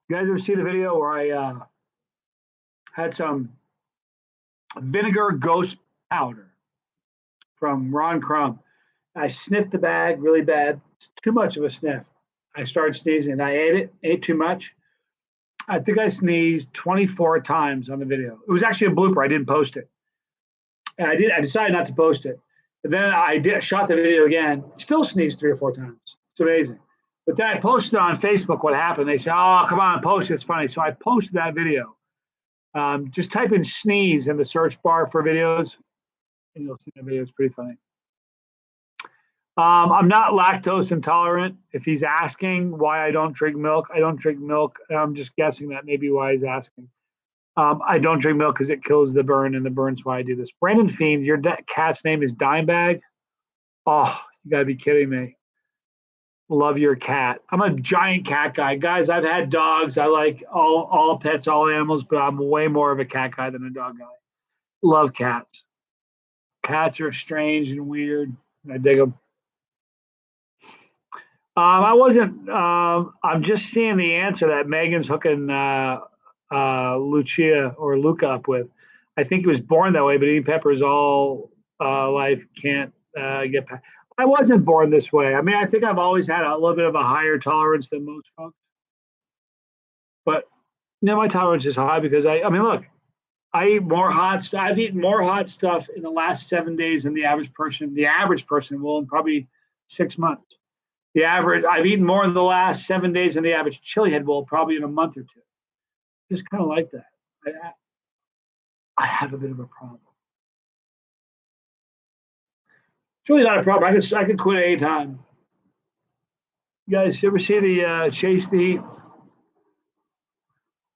You guys ever see the video where I had some vinegar ghost powder from Ron Crumb? I sniffed the bag really bad. It's too much of a sniff. I started sneezing and I ate too much. I think I sneezed 24 times on the video. It was actually a blooper. I didn't post it. And I decided not to post it. And then I shot the video again, still sneezed 3 or 4 times. It's amazing. But then I posted on Facebook what happened. They said, oh, come on, post it. It's funny. So I posted that video. Just type in sneeze in the search bar for videos, and you'll see the video. It's pretty funny. I'm not lactose intolerant. If he's asking why I don't drink milk, I don't drink milk. I'm just guessing that may be why he's asking. I don't drink milk because it kills the burn, and the burn's why I do this. Brandon Fiend, your cat's name is Dimebag. Oh, you gotta be kidding me. Love your cat. I'm a giant cat guy. Guys, I've had dogs. I like all pets, all animals, but I'm way more of a cat guy than a dog guy. Love cats. Cats are strange and weird. I dig them. I wasn't. I'm just seeing the answer that Megan's hooking Lucia or Luca up with. I think he was born that way, but eating peppers all life can't get past. I wasn't born this way. I mean, I think I've always had a little bit of a higher tolerance than most folks. But you know, my tolerance is high because I mean, look, I eat more hot stuff. I've eaten more hot stuff in the last 7 days than the average person. The average person will in probably 6 months. The average, I've eaten more in the last 7 days than the average chili head will probably in a month or 2. Just kind of like that. I have a bit of a problem. It's really not a problem. I could quit at any time. You guys ever see the Chasetheheat?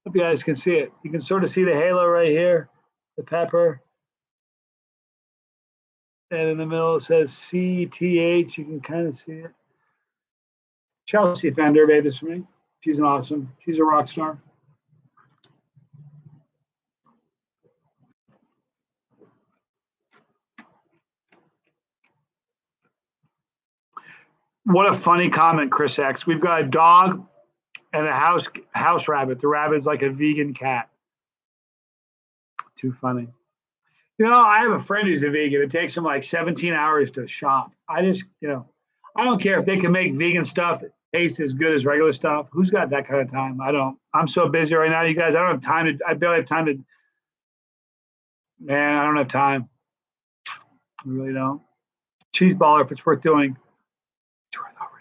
Hope you guys can see it. You can sort of see the halo right here, the pepper. And in the middle it says CTH. You can kind of see it. Chelsea Fender made this for me. She's awesome. She's a rock star. What a funny comment, Chris X. We've got a dog and a house rabbit. The rabbit's like a vegan cat. Too funny. I have a friend who's a vegan. It takes him like 17 hours to shop. I just, I don't care if they can make vegan stuff taste as good as regular stuff. Who's got that kind of time? I don't. I'm so busy right now, you guys. I don't have time to. I barely have time to. Man, I don't have time. I really don't. Cheese baller, if it's worth doing. It's worth overdoing.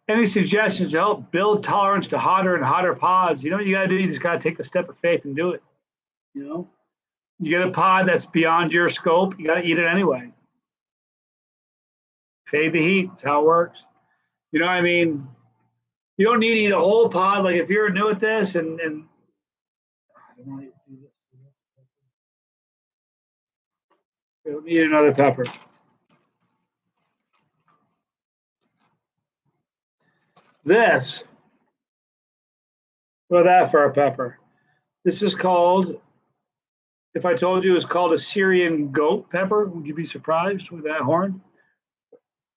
Any suggestions to help build tolerance to hotter and hotter pods? You know what you got to do? You just got to take the step of faith and do it. You get a pod that's beyond your scope, you got to eat it anyway. Fade the heat. That's how it works. You know what I mean? You don't need to eat a whole pod. Like if you're new at this and I don't want to do this. You don't need another pepper. This, what that for a pepper? This is called, if I told you it's called a Syrian goat pepper, would you be surprised with that horn?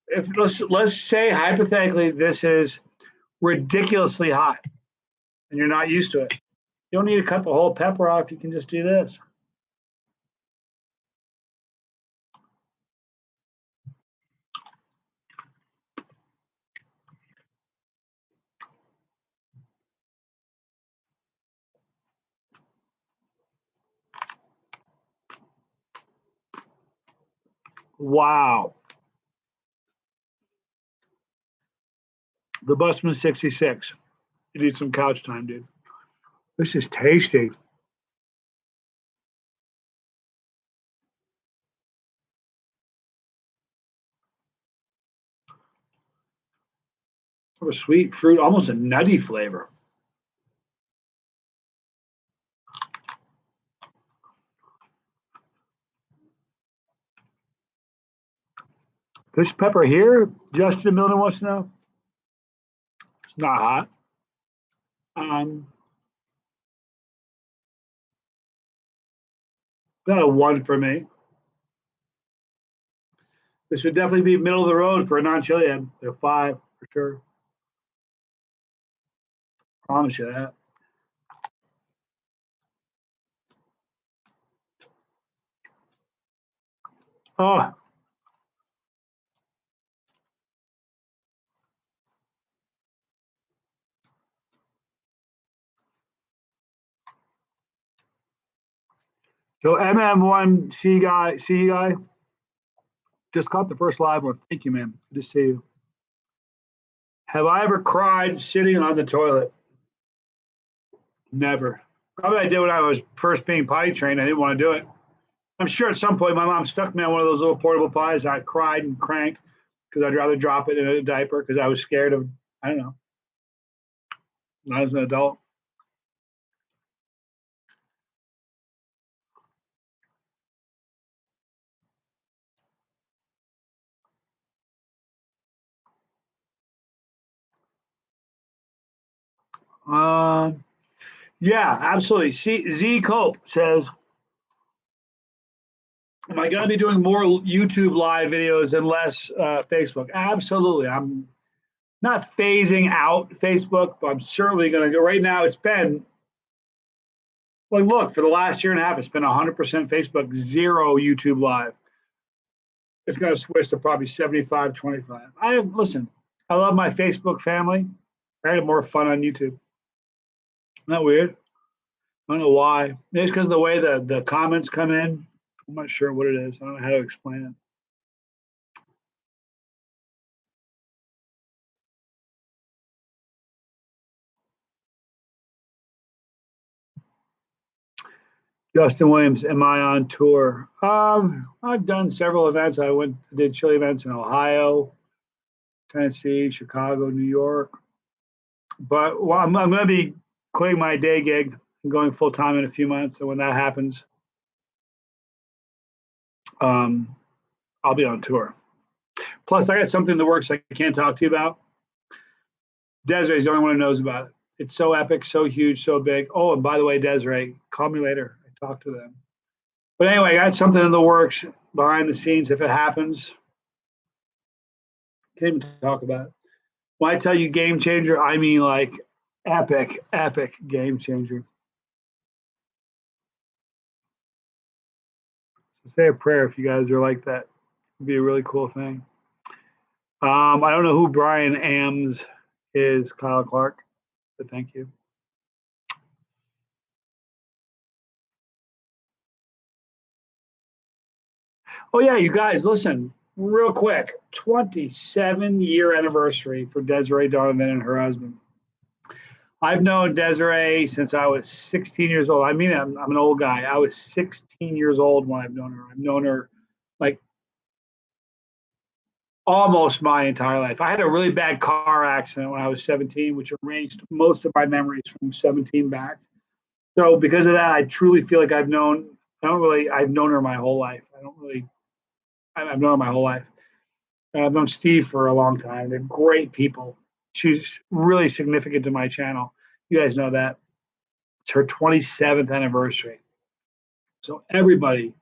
If let's say hypothetically this is ridiculously hot and you're not used to it. You don't need to cut the whole pepper off. You can just do this. Wow. The Busman 66. You need some couch time, dude. This is tasty. Sort of sweet fruit, almost a nutty flavor. This pepper here, Justin Milner wants to know. It's not hot. Not a 1 for me. This would definitely be middle of the road for a non-Chilean. They're 5 for sure. Promise you that. Oh, so MM1 C guy, just caught the first live one. Thank you, man. Good to see you. Have I ever cried sitting on the toilet? Never. Probably I did when I was first being potty trained. I didn't want to do it. I'm sure at some point my mom stuck me on one of those little portable pies. I cried and cranked because I'd rather drop it in a diaper because I was scared of, I don't know, not as an adult. Um, yeah, absolutely. Z Cope says, am I going to be doing more YouTube live videos and less Facebook? Absolutely. I'm not phasing out Facebook, but I'm certainly going to go. Right now, it's been, like, look, for the last year and a half, it's been 100% Facebook, 0 YouTube live. It's going to switch to probably 75-25. Listen, I love my Facebook family. I have more fun on YouTube. Isn't that weird? I don't know why. Maybe it's because of the way the comments come in. I'm not sure what it is. I don't know how to explain it. Justin Williams, am I on tour? I've done several events. Did Chili events in Ohio, Tennessee, Chicago, New York. But I'm going to be quitting my day gig and going full time in a few months. So when that happens, I'll be on tour. Plus, I got something in the works I can't talk to you about. Desiree's the only one who knows about it. It's so epic, so huge, so big. Oh, and by the way, Desiree, call me later. I talked to them. But anyway, I got something in the works behind the scenes. If it happens, can't even talk about it. When I tell you game changer, I mean like epic, epic game changer. So say a prayer if you guys are like that. It'd be a really cool thing. I don't know who Brian Ames is, Kyle Clark, but thank you. Oh yeah, you guys, listen, real quick. 27-year anniversary for Desiree Donovan and her husband. I've known Desiree since I was 16 years old. I mean, I'm an old guy. I was 16 years old when I've known her. I've known her like almost my entire life. I had a really bad car accident when I was 17, which erased most of my memories from 17 back. So because of that, I truly feel like I've known her my whole life. I've known her my whole life. I've known Steve for a long time. They're great people. She's really significant to my channel. You guys know that. It's her 27th anniversary. So everybody,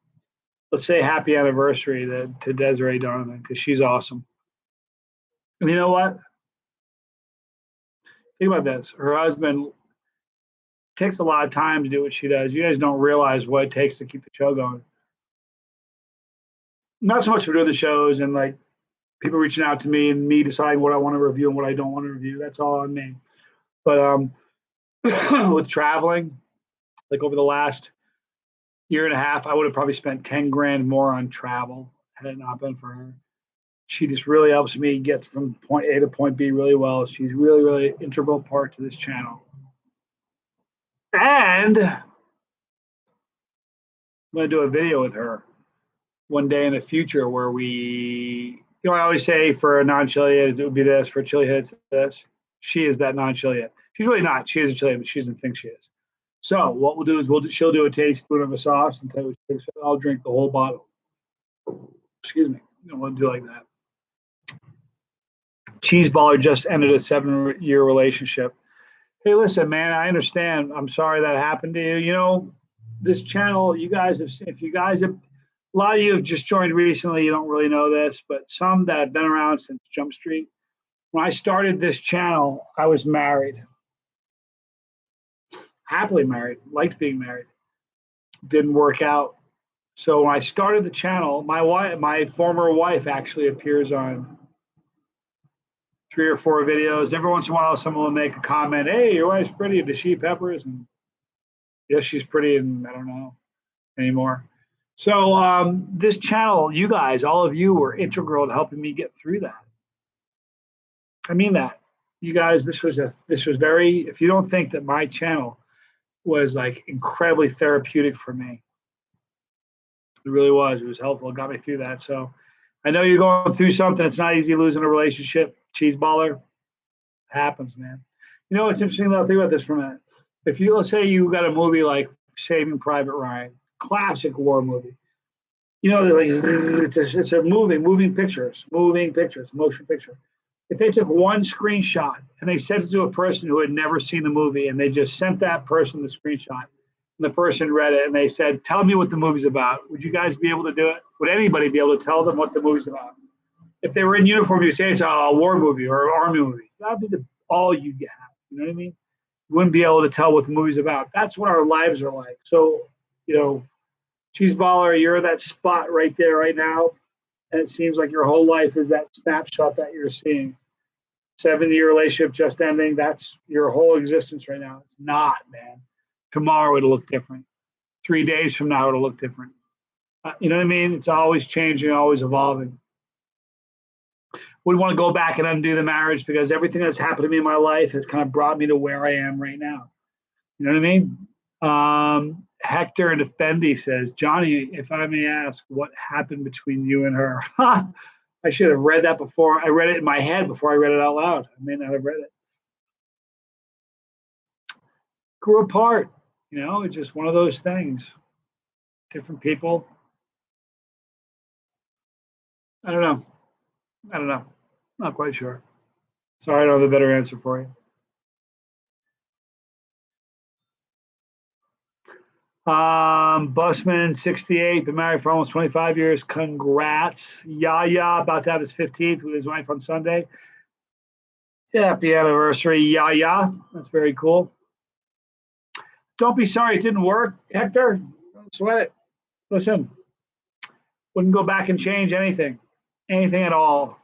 let's say happy anniversary to Desiree Donovan because she's awesome. And you know what? Think about this. Her husband takes a lot of time to do what she does. You guys don't realize what it takes to keep the show going. Not so much for doing the shows and like people reaching out to me and me deciding what I want to review and what I don't want to review. That's all on me. But with traveling, like over the last year and a half, I would have probably spent 10 grand more on travel had it not been for her. She just really helps me get from point A to point B really well. She's really, really integral part to this channel. And I'm going to do a video with her one day in the future where I always say for a non-Chilean, it would be this, for a Chilean, it's this. She is that non-Chilean. She's really not. She is a Chilean, but she doesn't think she is. So what we'll do is she'll do a tablespoon of a sauce and tell you what she thinks. I'll drink the whole bottle. Excuse me. We'll do like that. Cheese Baller just ended a 7-year relationship. Hey, listen, man, I understand. I'm sorry that happened to you. This channel, you guys have, if you guys have, a lot of you have just joined recently. You don't really know this, but some that have been around since Jump Street. When I started this channel, I was married, happily married, liked being married. Didn't work out. So when I started the channel, my former wife actually appears on 3 or 4 videos. Every once in a while, someone will make a comment, "Hey, your wife's pretty. Does she eat peppers?" And yes, she's pretty, and I don't know anymore. So this channel, you guys, all of you were integral to helping me get through that. I mean that. You guys, this was very. If you don't think that my channel was like incredibly therapeutic for me, it really was. It was helpful. It got me through that. So I know you're going through something. It's not easy losing a relationship. Cheese baller. It happens, man. It's interesting though. Think about this for a minute. If you, let's say you got a movie like Saving Private Ryan, classic war movie. Like it's a moving pictures, motion picture. If they took one screenshot and they sent it to a person who had never seen the movie and they just sent that person the screenshot and the person read it and they said, "Tell me what the movie's about," would you guys be able to do it? Would anybody be able to tell them what the movie's about? If they were in uniform, you say it's a war movie or an army movie. That'd be all you get. You know what I mean? You wouldn't be able to tell what the movie's about. That's what our lives are like. So, Cheese Baller, you're that spot right there, right now. And it seems like your whole life is that snapshot that you're seeing. 7-year relationship just ending. That's your whole existence right now. It's not, man. Tomorrow it'll look different. 3 days from now it'll look different. You know what I mean? It's always changing, always evolving. Wouldn't want to go back and undo the marriage because everything that's happened to me in my life has kind of brought me to where I am right now. You know what I mean? Hector and Effendi says, "Johnny, if I may ask, what happened between you and her?" I should have read that before. I read it in my head before I read it out loud. I may not have read it. Grew apart. It's just one of those things. Different people. I don't know. I don't know. Not quite sure. Sorry, I don't have a better answer for you. Busman, 68, been married for almost 25 years. Congrats. Yaya, about to have his 15th with his wife on Sunday. Happy anniversary, Yaya. That's very cool. Don't be sorry it didn't work, Hector. Don't sweat it. Listen, wouldn't go back and change anything at all.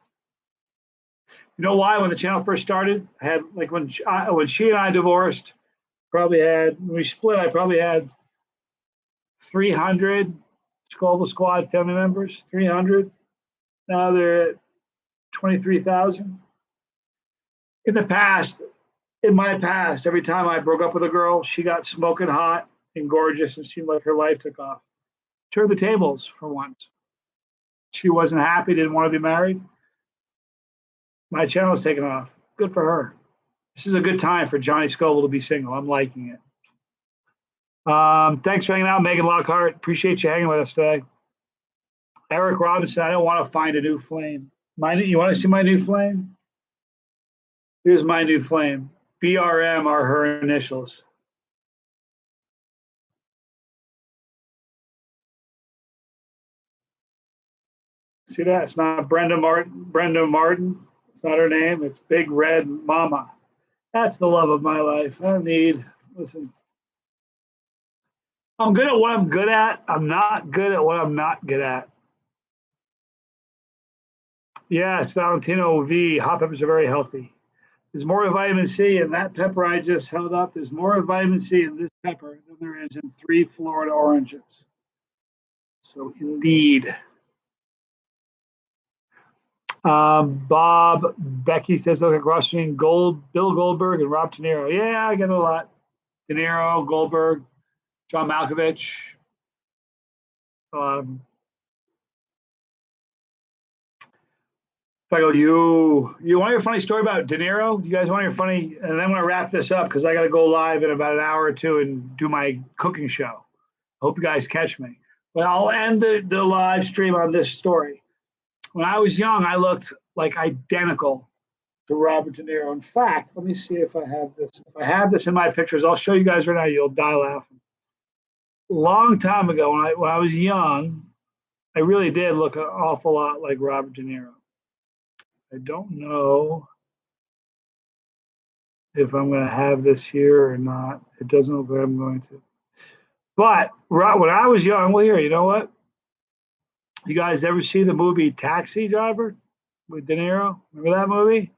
You know why? When the channel first started, I had like when she and I divorced, probably had when we split, I probably had 300 Scoville Squad family members. 300. Now they're at 23,000. In my past, every time I broke up with a girl, she got smoking hot and gorgeous and seemed like her life took off. Turned the tables for once. She wasn't happy, didn't want to be married. My channel's taken off. Good for her. This is a good time for Johnny Scoville to be single. I'm liking it. Thanks for hanging out, Megan Lockhart. Appreciate you hanging with us today. Eric Robinson, I don't want to find a new flame. You want to see my new flame? Here's my new flame. BRM are her initials. See that? It's not Brenda Martin. Brenda Martin. It's not her name. It's Big Red Mama. That's the love of my life. Listen, I'm good at what I'm good at. I'm not good at what I'm not good at. Yes, Valentino V. Hot peppers are very healthy. There's more vitamin C in that pepper I just held up. There's more vitamin C in this pepper than there is in 3 Florida oranges. So indeed. Bob Becky says, look across between Bill Goldberg and Rob De Niro. Yeah, I get a lot. De Niro, Goldberg, John Malkovich, a lot of them. If I go, you want your funny story about De Niro? You guys want your funny? And then I'm going to wrap this up because I got to go live in about an hour or two and do my cooking show. Hope you guys catch me. But I'll end the live stream on this story. When I was young, I looked like identical to Robert De Niro. In fact, let me see if I have this. If I have this in my pictures, I'll show you guys right now. You'll die laughing. Long time ago, when I was young, I really did look an awful lot like Robert De Niro. I don't know if I'm going to have this here or not. It doesn't look like I'm going to. But when I was young, well, here, you know what? You guys ever see the movie Taxi Driver with De Niro? Remember that movie?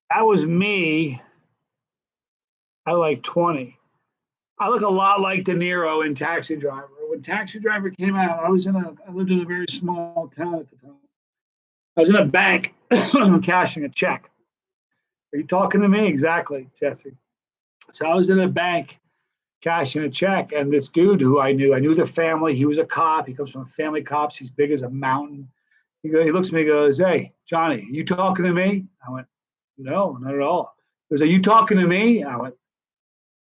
That was me at like 20. I look a lot like De Niro in Taxi Driver. When Taxi Driver came out, I lived in a very small town at the time. I was in a bank cashing a check. Are you talking to me? Exactly, Jesse. So I was in a bank cashing a check, and this dude who I knew the family. He was a cop. He comes from family cops. He's big as a mountain. He looks at me and goes, "Hey, Johnny, you talking to me?" I went, "No, not at all." He goes, "Are you talking to me?" I went,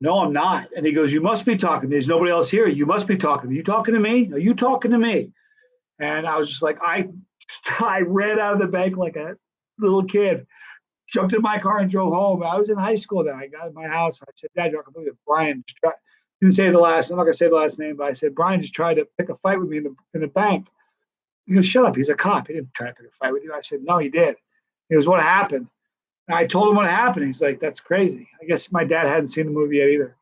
"No, I'm not." And he goes, "You must be talking to me. There's nobody else here. You must be talking to me. You talking to me? Are you talking to me?" And I was just like, I ran out of the bank like a little kid, jumped in my car and drove home. I was in high school then. I got in my house. I said, "Dad, you're not believe it. Brian just tried." Didn't say the last. I'm not gonna say the last name, but I said Brian just tried to pick a fight with me in the bank. He goes, "Shut up. He's a cop. He didn't try to pick a fight with you." I said, "No, he did." He goes, "What happened?" And I told him what happened. He's like, "That's crazy." I guess my dad hadn't seen the movie yet either.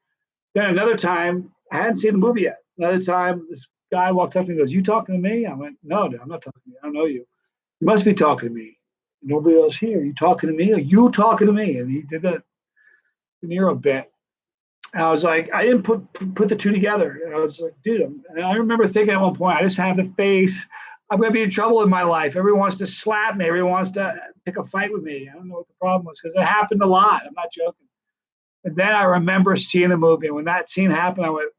Then another time, I hadn't seen the movie yet. Another time, this guy walked up to me and goes, "You talking to me?" I went, "No, dude, I'm not talking to you. I don't know you. You must be talking to me. Nobody else here. Are you talking to me? Are you talking to me?" And he did that De Niro bit. And I was like, I didn't put the two together. And I was like, dude, and I remember thinking at one point, I just have the face. I'm going to be in trouble in my life. Everyone wants to slap me. Everyone wants to pick a fight with me. I don't know what the problem was because it happened a lot. I'm not joking. And then I remember seeing the movie. And when that scene happened, I went,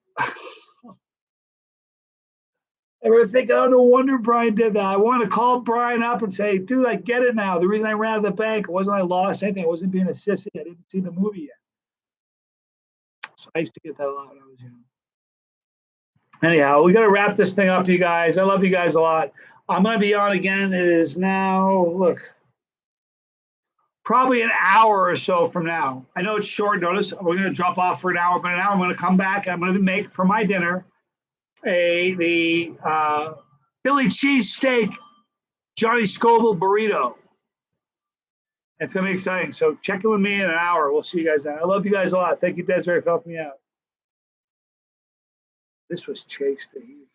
I remember thinking, oh, no wonder Brian did that. I wanted to call Brian up and say, dude, I get it now. The reason I ran out of the bank wasn't I lost anything. I wasn't being a sissy. I didn't see the movie yet. So I used to get that a lot when I was young. Anyhow, we got to wrap this thing up, you guys. I love you guys a lot. I'm going to be on again. It is now, look, probably an hour or so from now. I know it's short notice. We're going to drop off for an hour, but an hour I'm going to come back. I'm going to make for my dinner the Philly cheesesteak Johnny Scoville burrito. It's going to be exciting. So check in with me in an hour. We'll see you guys then. I love you guys a lot. Thank you, Desiree, for helping me out. This was Chase the Heat.